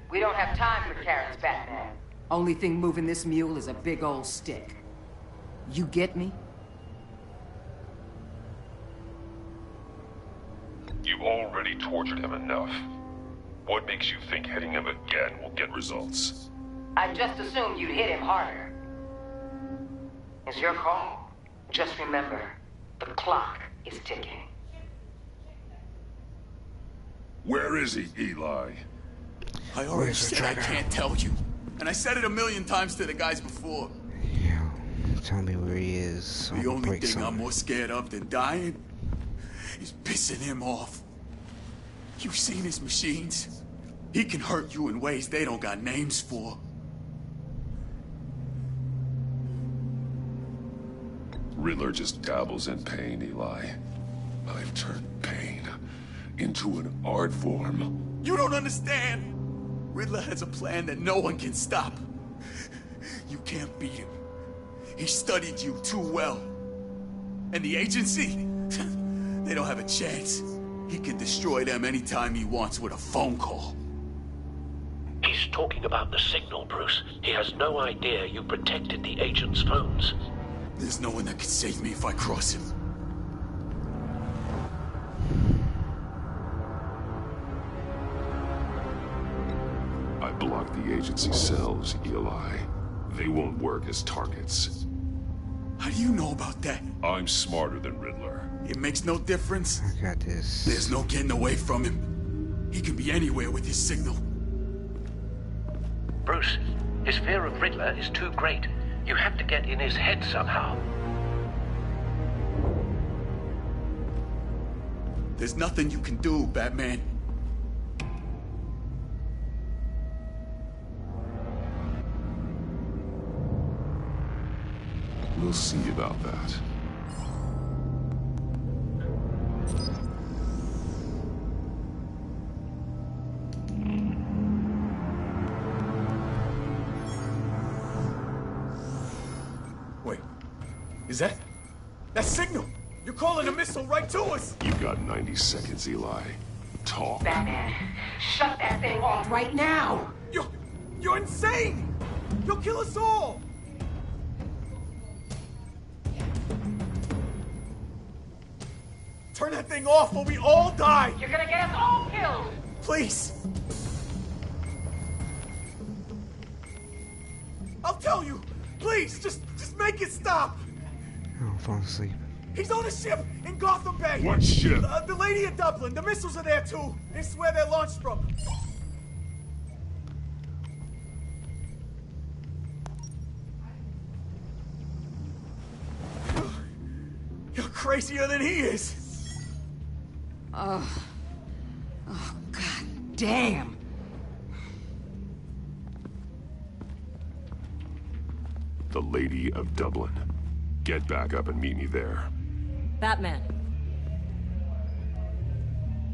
Speaker 10: We don't have time for carrots, Batman. Only thing moving this mule is a big old stick. You get me?
Speaker 2: You've already tortured him enough. What makes you think hitting him again will get results?
Speaker 10: I just assumed you'd hit him harder. It's your call. Just remember, the clock is ticking.
Speaker 2: Where is he, Eli?
Speaker 11: I already said I can't tell you. And I said it 1,000,000 times to the guys before.
Speaker 1: Yeah. Tell me where he is.
Speaker 11: The only thing I'm more scared of than dying is pissing him off. You've seen his machines. He can hurt you in ways they don't got names for.
Speaker 2: Riddler just dabbles in pain, Eli. I've turned pain into an art form.
Speaker 11: You don't understand. Riddler has a plan that no one can stop. You can't beat him. He studied you too well. And the agency? They don't have a chance. He can destroy them anytime he wants with a phone call.
Speaker 4: He's
Speaker 6: He's talking about the signal, Bruce. He has no idea you protected the agent's phones.
Speaker 11: There's no one that can save me if I cross him.
Speaker 2: I blocked the agency cells, Eli. They won't work as targets.
Speaker 11: How do you know about that?
Speaker 2: I'm smarter than Riddler.
Speaker 11: It makes no difference.
Speaker 1: I got this.
Speaker 11: There's no getting away from him. He can be anywhere with his signal.
Speaker 6: Bruce, his fear of Riddler is too great. You have to get in his head somehow.
Speaker 11: There's nothing you can do, Batman.
Speaker 2: We'll see about that.
Speaker 11: Wait, is that signal? You're calling a missile right to us!
Speaker 2: You've got 90 seconds, Eli. Talk.
Speaker 12: Batman, shut that thing off right now!
Speaker 11: You're insane! You'll kill us all! Turn that thing off or we all die!
Speaker 12: You're gonna get us all killed!
Speaker 11: Please! I'll tell you! Please, just make it stop!
Speaker 1: I'm falling asleep.
Speaker 11: He's on a ship in Gotham Bay!
Speaker 2: What ship?
Speaker 11: The Lady of Dublin. The missiles are there too. It's where they're launched from. You're crazier than he is!
Speaker 10: Oh, god damn!
Speaker 2: The Lady of Dublin. Get back up and meet me there.
Speaker 9: Batman.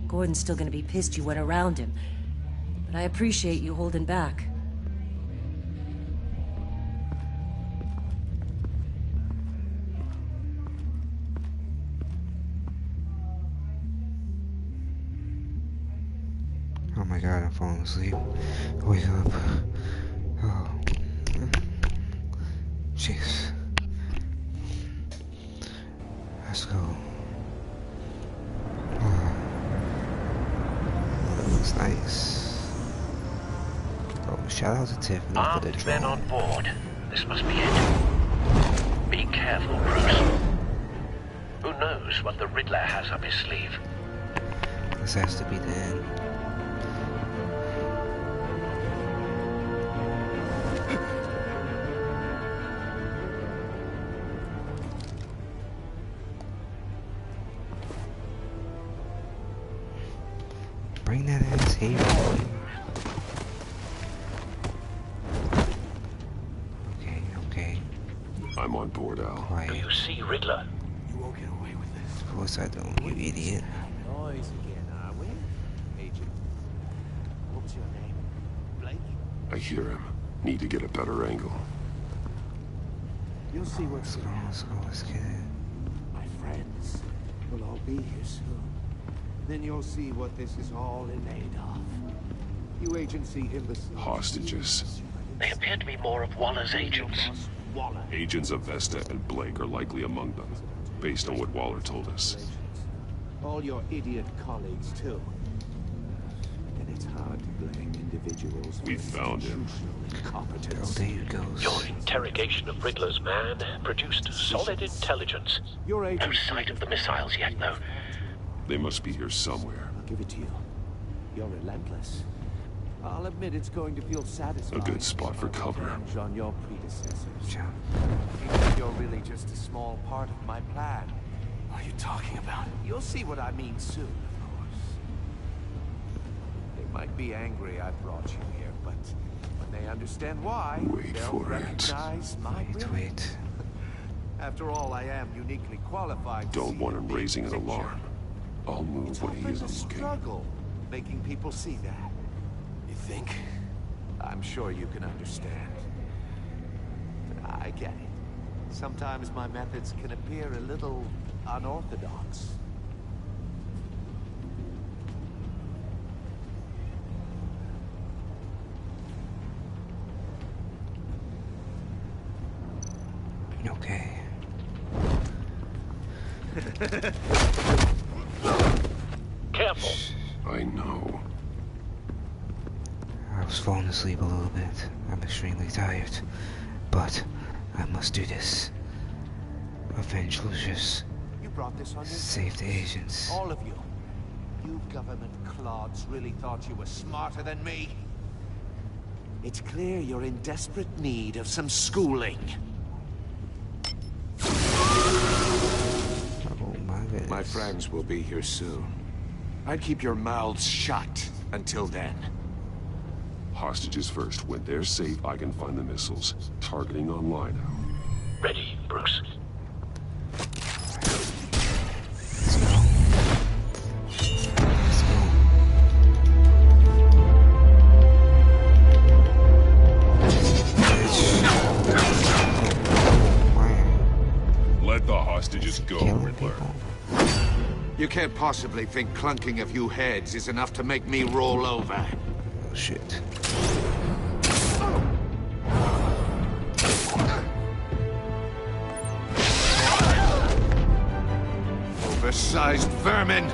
Speaker 9: Gordon's still gonna be pissed you went around him, but I appreciate you holding back.
Speaker 1: Oh my god, I'm falling asleep. Wake up. Oh. Jeez. Let's go. Oh. That looks nice. Oh, shout out to Tiffany for the
Speaker 6: Armed men
Speaker 1: drone.
Speaker 6: on board. This must be it. Be careful, Bruce. Who knows what the Riddler has up his sleeve?
Speaker 1: This has to be the end. Bring that ass here, boy. Okay.
Speaker 2: I'm on board, Al.
Speaker 1: Quiet.
Speaker 6: Do you see Riddler?
Speaker 11: You won't get away with this.
Speaker 1: Of course I don't, you idiot.
Speaker 13: Noise again, are we? Agent. What was your name? Blake?
Speaker 2: I hear him. Need to get a better angle.
Speaker 13: You'll see what's going on.
Speaker 1: Let's get it.
Speaker 13: My friends will all be here soon. Then you'll see what this is all in aid of. You agency imbeciles.
Speaker 2: Hostages.
Speaker 6: They appear to be more of Waller's agents.
Speaker 13: Waller.
Speaker 2: Agents of Vesta and Blake are likely among them, based on what Waller told us.
Speaker 13: All your idiot colleagues, too. And it's hard to blame individuals.
Speaker 2: We found him.
Speaker 1: Oh, there you go.
Speaker 6: Your interrogation of Riddler's man produced solid intelligence.
Speaker 13: Your
Speaker 6: No
Speaker 13: agent.
Speaker 6: sight of the missiles yet, though.
Speaker 2: They must be here somewhere.
Speaker 13: I'll give it to you. You're relentless. I'll admit it's going to feel satisfying.
Speaker 2: A good spot for cover.
Speaker 13: Revenge on your predecessors.
Speaker 1: Jump.
Speaker 13: You're really just a small part of my plan.
Speaker 11: What are you talking about?
Speaker 13: You'll see what I mean soon, of course. They might be angry I brought you here, but when they understand why,
Speaker 2: Wait
Speaker 13: they'll
Speaker 2: for it.
Speaker 13: recognize my brilliance.
Speaker 1: Wait.
Speaker 13: After all, I am uniquely qualified to
Speaker 2: Don't
Speaker 13: see
Speaker 2: want
Speaker 13: the
Speaker 2: him
Speaker 13: big
Speaker 2: raising an
Speaker 13: picture.
Speaker 2: alarm. I'll move
Speaker 13: It's
Speaker 2: when he
Speaker 13: often
Speaker 2: is
Speaker 13: a
Speaker 2: looking.
Speaker 13: struggle making people see that.
Speaker 11: You think?
Speaker 13: I'm sure you can understand. I get it. Sometimes my methods can appear a little unorthodox.
Speaker 6: Careful.
Speaker 2: I know.
Speaker 1: I was falling asleep a little bit. I'm extremely tired. But I must do this. Avenge Lucius.
Speaker 13: You brought this on yourself.
Speaker 1: Save the agents.
Speaker 13: All of you. You government clods really thought you were smarter than me. It's clear you're in desperate need of some schooling.
Speaker 1: Oh my goodness.
Speaker 13: My friends will be here soon. I'd keep your mouths shut until then.
Speaker 2: Hostages first. When they're safe, I can find the missiles. Targeting online now.
Speaker 6: Ready, Bruce.
Speaker 1: Let's go. Let's go.
Speaker 2: Let the hostages go, Riddler.
Speaker 13: You can't possibly think clunking a few heads is enough to make me roll over.
Speaker 1: Oh shit.
Speaker 13: Oversized vermin!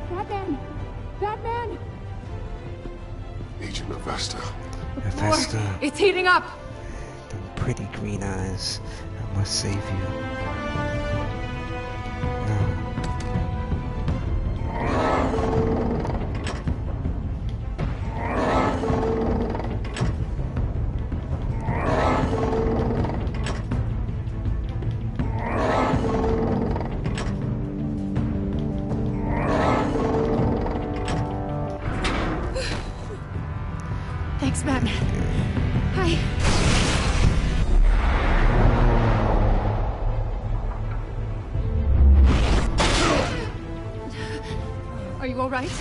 Speaker 12: Batman! Batman!
Speaker 2: Agent Avesta.
Speaker 1: Avesta.
Speaker 12: It's heating up!
Speaker 1: Them pretty green eyes. I must save you. No.
Speaker 12: Thanks, Batman. Hi. Are you all right?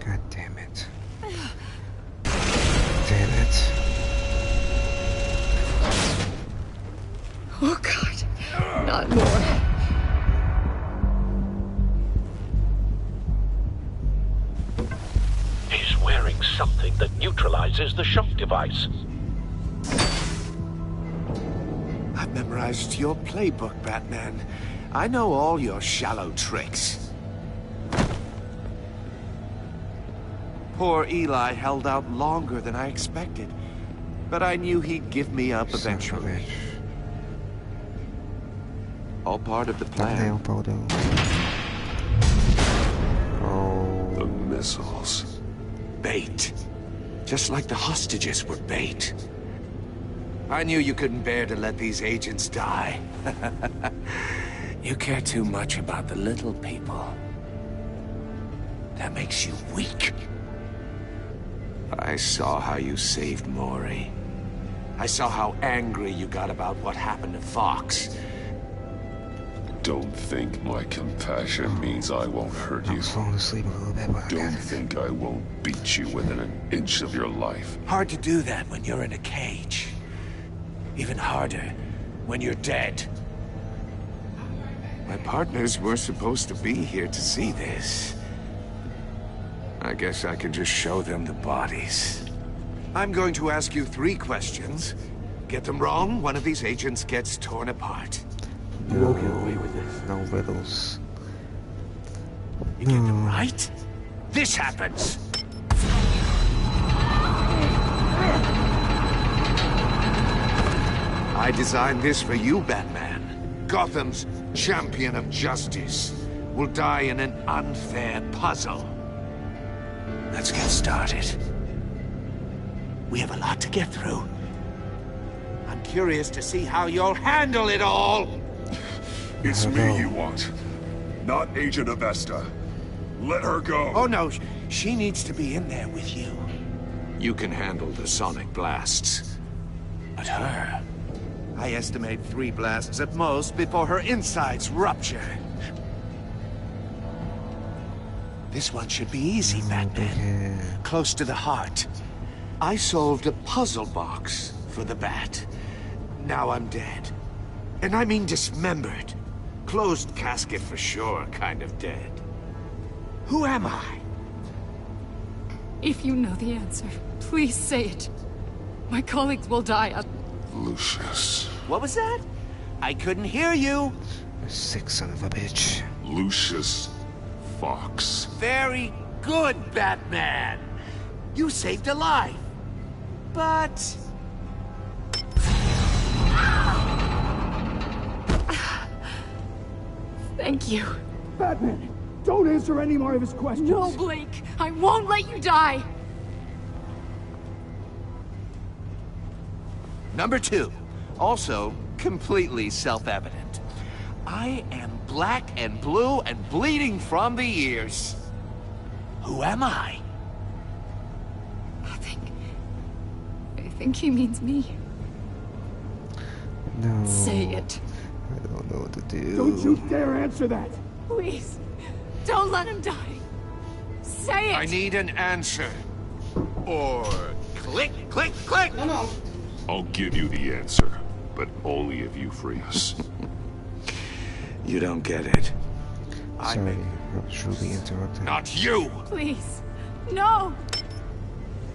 Speaker 1: God damn it. Damn it.
Speaker 12: Oh, God. Not more.
Speaker 6: He's wearing something that neutralizes the shock device.
Speaker 13: I've memorized your playbook, Batman. I know all your shallow tricks. Poor Eli held out longer than I expected, but I knew he'd give me up eventually. All part of the plan.
Speaker 1: Oh.
Speaker 2: The missiles.
Speaker 13: Bait. Just like the hostages were bait. I knew you couldn't bear to let these agents die. You care too much about the little people. That makes you weak. I saw how you saved Maury. I saw how angry you got about what happened to Fox.
Speaker 2: Don't think my compassion means I won't hurt
Speaker 1: I
Speaker 2: you.
Speaker 1: was falling asleep a little bit, but I
Speaker 2: Don't
Speaker 1: got it.
Speaker 2: think I won't beat you within an inch of your life.
Speaker 13: Hard to do that when you're in a cage. Even harder when you're dead. My partners were supposed to be here to see this. I guess I can just show them the bodies. I'm going to ask you 3 questions. Get them wrong, one of these agents gets torn apart.
Speaker 6: You don't get away with this.
Speaker 1: No riddles.
Speaker 13: You get them right, this happens. I designed this for you, Batman. Gotham's champion of justice will die in an unfair puzzle. Let's get started. We have a lot to get through. I'm curious to see how you'll handle it all.
Speaker 2: It's me you want, not Agent Avesta. Let her go.
Speaker 13: Oh no, she needs to be in there with you. You can handle the sonic blasts. But her... I estimate 3 blasts at most before her insides rupture. This one should be easy, Batman. Close to the heart. I solved a puzzle box for the Bat. Now I'm dead. And I mean dismembered. Closed casket for sure, kind of dead. Who am I?
Speaker 12: If you know the answer, please say it. My colleagues will die.
Speaker 2: Lucius.
Speaker 13: What was that? I couldn't hear you.
Speaker 1: Sick son of a bitch.
Speaker 2: Lucius Fox.
Speaker 13: Very good, Batman. You saved a life. But...
Speaker 12: Thank you.
Speaker 14: Batman, don't answer any more of his questions.
Speaker 12: No, Blake. I won't let you die.
Speaker 13: Number 2. Also, completely self-evident. I am black and blue and bleeding from the ears. Who am I?
Speaker 12: I think he means me.
Speaker 1: No.
Speaker 12: Say it.
Speaker 1: I don't know what to do.
Speaker 14: Don't you dare answer that.
Speaker 12: Please. Don't let him die. Say it.
Speaker 13: I need an answer. Or click, click, click.
Speaker 2: No. I'll give you the answer, but only if you free us.
Speaker 13: You don't get it.
Speaker 1: Sorry, I was truly interrupted.
Speaker 13: Not you!
Speaker 12: Please. No.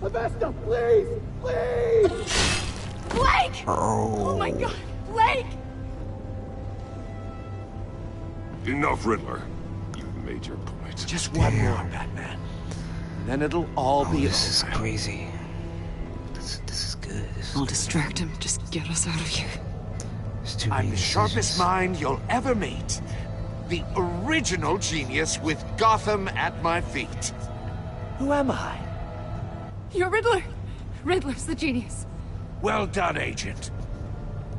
Speaker 14: Avesta, please! Please!
Speaker 12: Blake!
Speaker 1: Oh.
Speaker 12: Oh my god. Blake!
Speaker 2: Enough, Riddler. You've made your point.
Speaker 13: Just one more, Batman. And then it'll all be
Speaker 1: This is crazy. This is good.
Speaker 12: I'll distract him. Just get us out of here.
Speaker 13: I'm the sharpest mind you'll ever meet. The original genius with Gotham at my feet. Who am I?
Speaker 12: You're Riddler. Riddler's the genius.
Speaker 13: Well done, Agent.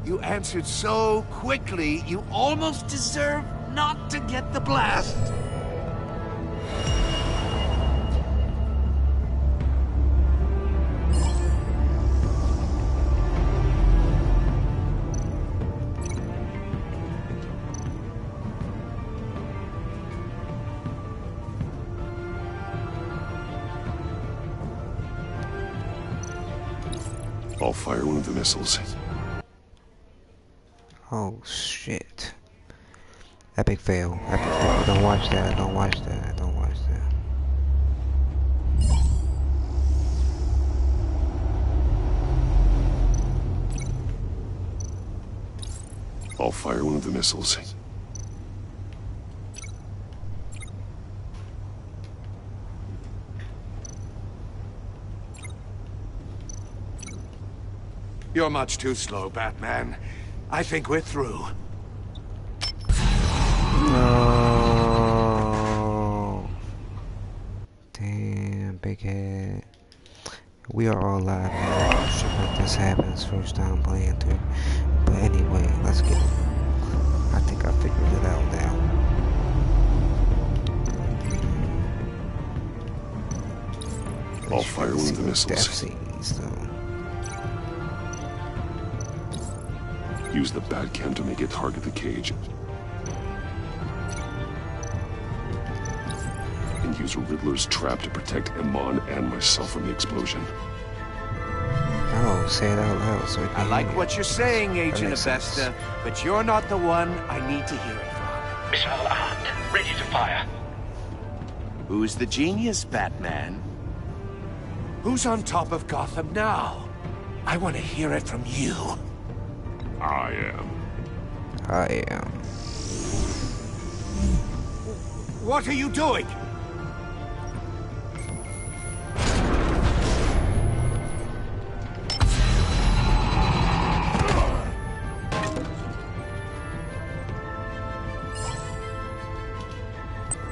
Speaker 13: You answered so quickly, you almost deserve not to get the blast.
Speaker 2: I'll fire one of the missiles.
Speaker 1: Oh shit. Epic fail. Epic fail. Don't watch that. Don't watch that. Don't watch that.
Speaker 2: I'll fire one of the missiles.
Speaker 13: You're much too slow, Batman. I think we're through.
Speaker 1: No. Damn, big head. We are all live, man. Shit like this happens first time playing through. But anyway, let's get it. I think I figured it out now.
Speaker 2: I'll fire one of the missiles.
Speaker 1: Death scenes, though.
Speaker 2: Use the Batcam to make it target the cage. And use Riddler's trap to protect Iman and myself from the explosion.
Speaker 1: Oh, say it out loud so
Speaker 13: I like what you're saying, Agent Avesta, but you're not the one I need to hear it from.
Speaker 4: Missile armed, ready to fire.
Speaker 13: Who's the genius, Batman? Who's on top of Gotham now? I want to hear it from you.
Speaker 2: I am.
Speaker 1: I am.
Speaker 13: What are you doing?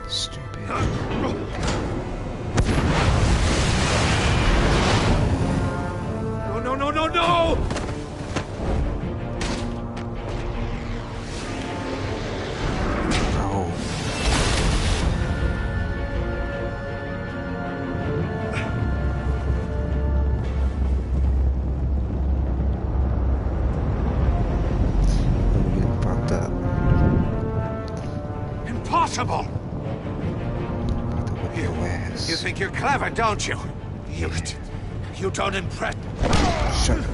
Speaker 1: Stupid.
Speaker 13: No, no, no, no, no! Impossible! You think you're clever, don't you? You don't impress.
Speaker 1: Shut up.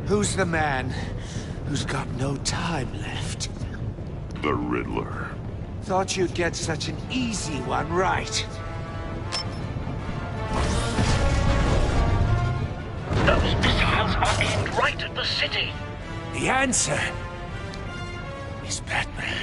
Speaker 13: Who's the man who's got no time left?
Speaker 2: The Riddler.
Speaker 13: Thought you'd get such an easy one right.
Speaker 15: Those missiles are aimed right at the city.
Speaker 13: The answer is Batman.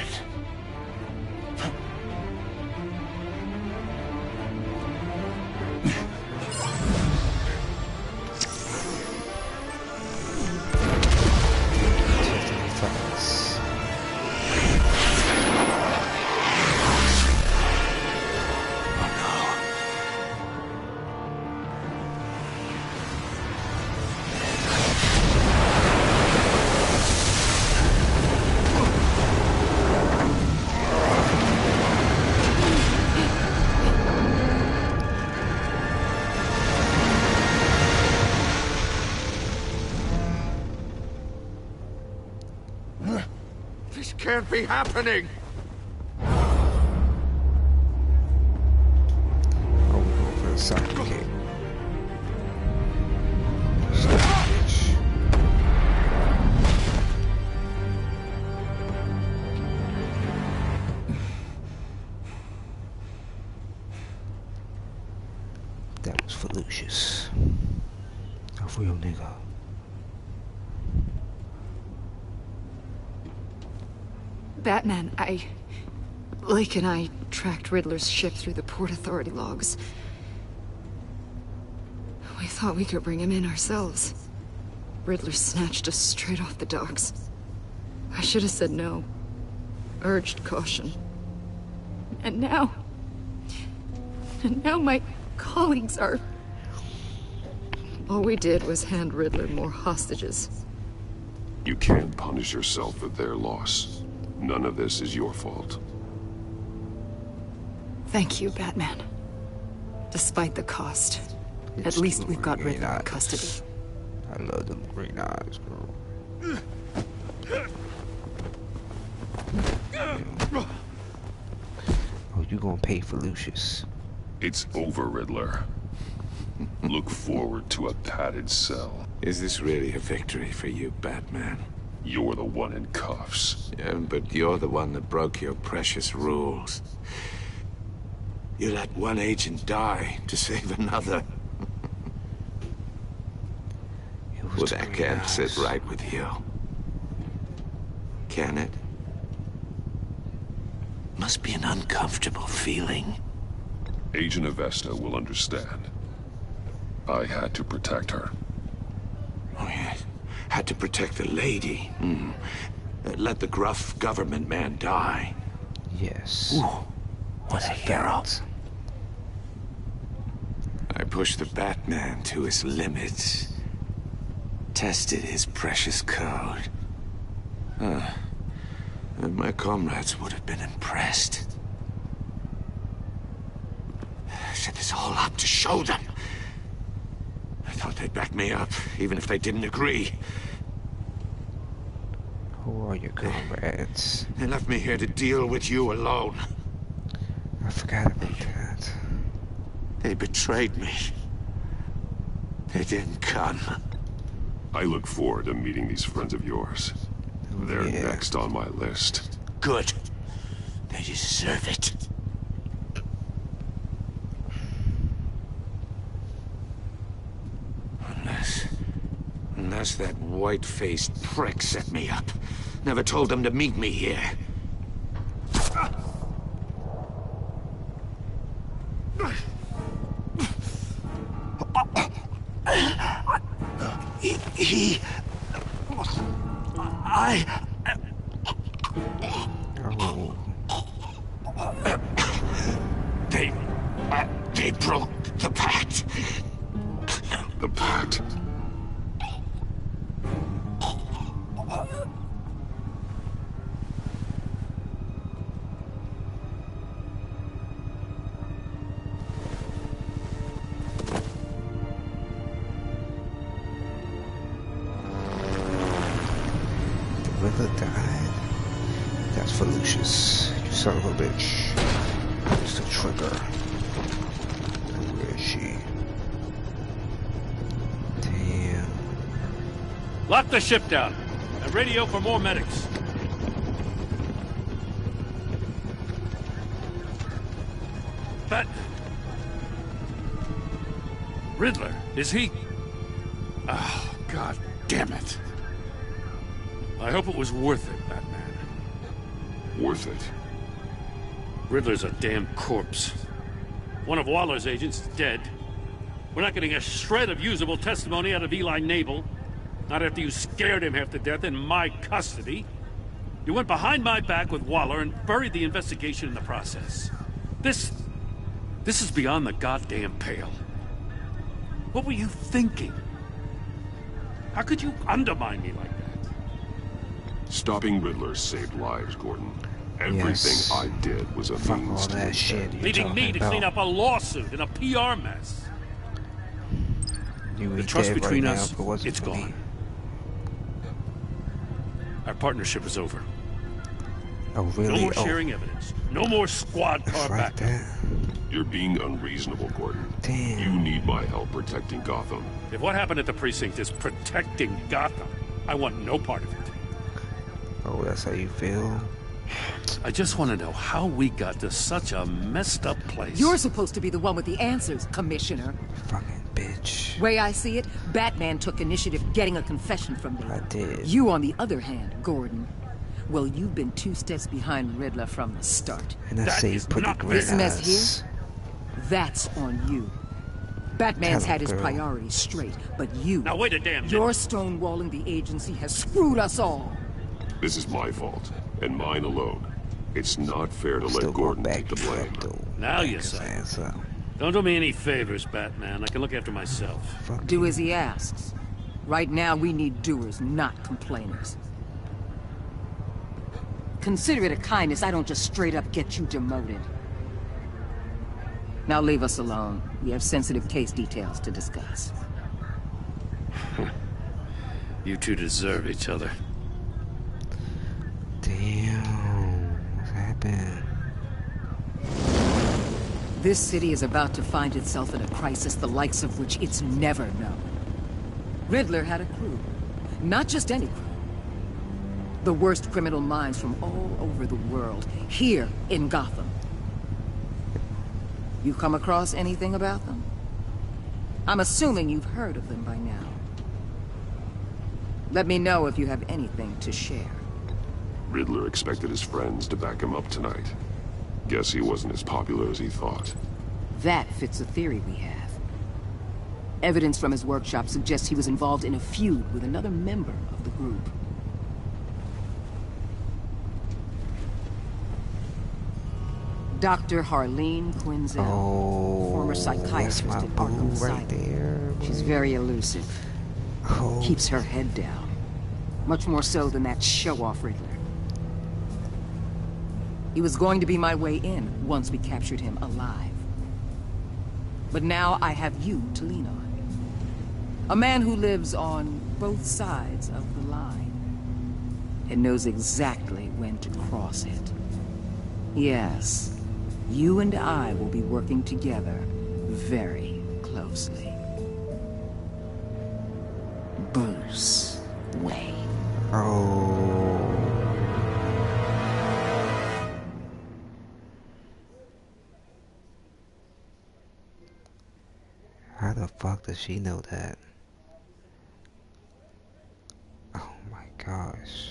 Speaker 13: This can't be happening!
Speaker 1: Oh, we go for the sidekick. That was for Lucius. A real nigga.
Speaker 12: Batman, Lake and I tracked Riddler's ship through the Port Authority logs. We thought we could bring him in ourselves. Riddler snatched us straight off the docks. I should have said no. Urged caution. And now my colleagues are... All we did was hand Riddler more hostages.
Speaker 2: You can't punish yourself for their loss. None of this is your fault.
Speaker 12: Thank you, Batman. Despite the cost, at least we've got Riddler in custody.
Speaker 1: I love them green eyes, bro. Oh, you gonna pay for Lucius?
Speaker 2: It's over, Riddler. Look forward to a padded cell.
Speaker 13: Is this really a victory for you, Batman?
Speaker 2: You're the one in cuffs.
Speaker 13: Yeah, but you're the one that broke your precious rules. You let one agent die to save another. Well, that can't sit right with you. Can it? Must be an uncomfortable feeling.
Speaker 2: Agent Avesta will understand. I had to protect her.
Speaker 13: Oh, yes. Had to protect the lady. Let the gruff government man die.
Speaker 1: Yes.
Speaker 13: Ooh, what a hero. I pushed the Batman to his limits. Tested his precious code. And my comrades would have been impressed. I set this all up to show them. I thought they'd back me up, even if they didn't agree.
Speaker 1: Who are your comrades?
Speaker 13: They left me here to deal with you alone.
Speaker 1: I forgot about that.
Speaker 13: They betrayed me. They didn't come.
Speaker 2: I look forward to meeting these friends of yours. They're next on my list.
Speaker 13: Good. They deserve it. Unless that white-faced prick set me up. Never told them to meet me here. They broke the pact.
Speaker 2: The pact?
Speaker 1: Riddler died. That's for Lucius. You son of a bitch. It's the trigger. Where is she? Damn.
Speaker 3: Lock the ship down. And radio for more medics. Riddler, is he? Oh, God damn it. I hope it was worth it, Batman.
Speaker 2: Worth it?
Speaker 3: Riddler's a damn corpse. One of Waller's agents is dead. We're not getting a shred of usable testimony out of Eli Nabel. Not after you scared him half to death in my custody. You went behind my back with Waller and buried the investigation in the process. This is beyond the goddamn pale. What were you thinking? How could you undermine me like that?
Speaker 2: Stopping Riddler saved lives, Gordon. Everything I did was a means to
Speaker 1: that shit.
Speaker 3: Leaving me to clean up a lawsuit and a PR mess. The trust between us, it's gone. Our partnership is over.
Speaker 1: Oh, really?
Speaker 3: No more sharing evidence. No more squad car backup.
Speaker 2: You're being unreasonable, Gordon.
Speaker 1: Damn.
Speaker 2: You need my help protecting Gotham.
Speaker 3: If what happened at the precinct is protecting Gotham, I want no part of it.
Speaker 1: Oh, that's how you feel?
Speaker 3: I just want to know how we got to such a messed up place.
Speaker 10: You're supposed to be the one with the answers, Commissioner.
Speaker 1: Fucking bitch.
Speaker 10: Way I see it, Batman took initiative getting a confession from me.
Speaker 1: I did.
Speaker 10: You, on the other hand, Gordon. Well, you've been 2 steps behind Riddler from the start.
Speaker 1: And I saved pretty great
Speaker 10: This mess here, that's on you. Batman's had his priorities straight, but you...
Speaker 3: Now wait a damn minute.
Speaker 10: Your stonewalling the agency has screwed us all.
Speaker 2: This is my fault, and mine alone. It's not fair to let Gordon take the blame.
Speaker 3: Now you say. Don't do me any favors, Batman. I can look after myself.
Speaker 10: Do as he asks. Right now, we need doers, not complainers. Consider it a kindness I don't just straight up get you demoted. Now leave us alone. We have sensitive case details to discuss.
Speaker 3: You two deserve each other.
Speaker 1: Damn. What happened?
Speaker 10: This city is about to find itself in a crisis the likes of which it's never known. Riddler had a crew. Not just any crew. The worst criminal minds from all over the world, here in Gotham. You come across anything about them? I'm assuming you've heard of them by now. Let me know if you have anything to share.
Speaker 2: Riddler expected his friends to back him up tonight. Guess he wasn't as popular as he thought.
Speaker 10: That fits a theory we have. Evidence from his workshop suggests he was involved in a feud with another member of the group. Dr. Harleen Quinzel, former psychiatrist at Arkham Asylum. She's very elusive. Keeps her head down. Much more so than that show-off Riddler. He was going to be my way in once we captured him alive. But now I have you to lean on. A man who lives on both sides of the line and knows exactly when to cross it. Yes. You and I will be working together very closely. Bruce Wayne.
Speaker 1: How the fuck does she know that? Oh my gosh.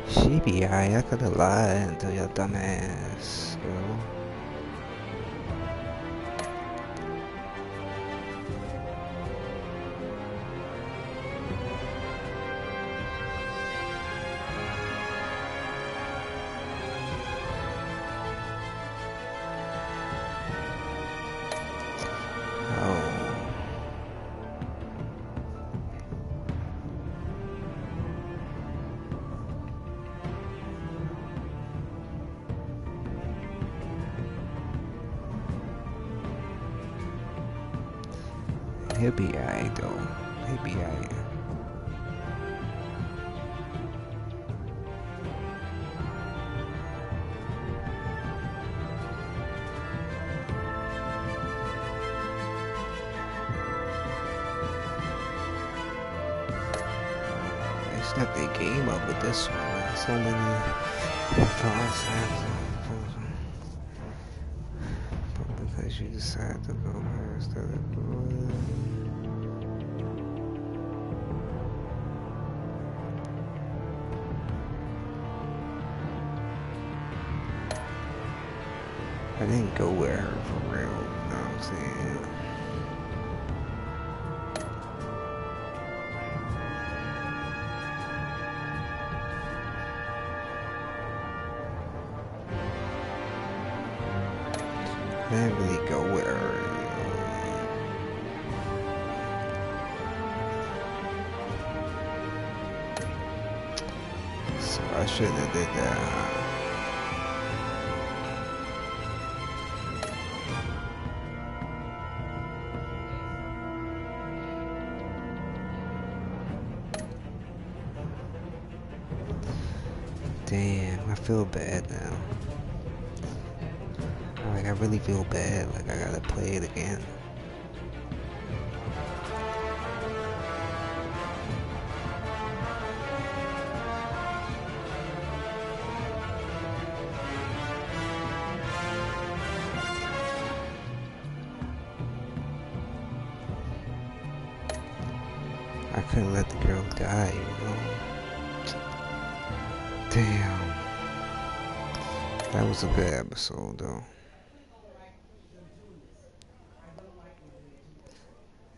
Speaker 1: She be alright, I could've lied to your dumbass girl. He'll be alright though. He'll be alright. They stepped their game up with this one. So many sides. Because you decide to go here instead of going. I didn't go with her for real, you know what I'm saying? I didn't really go with her, you know. So I shouldn't have did that. Damn, I feel bad now. Like, I really feel bad. Like, I gotta play it again. I couldn't let the girl die, you know? Damn. That was a good episode, though.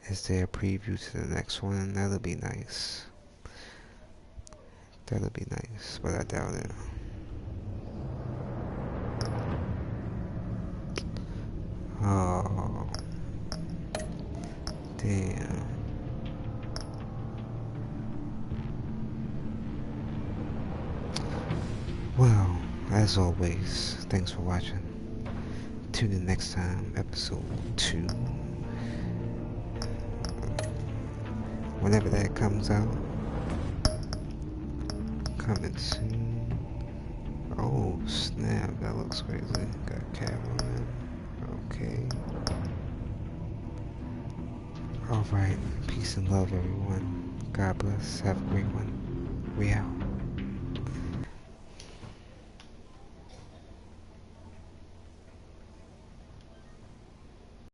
Speaker 1: Is there a preview to the next one? That'll be nice. That'll be nice, but I doubt it. Oh. Damn. Well, as always, thanks for watching. Tune in next time, episode 2. Whenever that comes out. Coming soon. Oh, snap, that looks crazy. Got cat on it. Okay. Alright, peace and love, everyone. God bless. Have a great one. We out.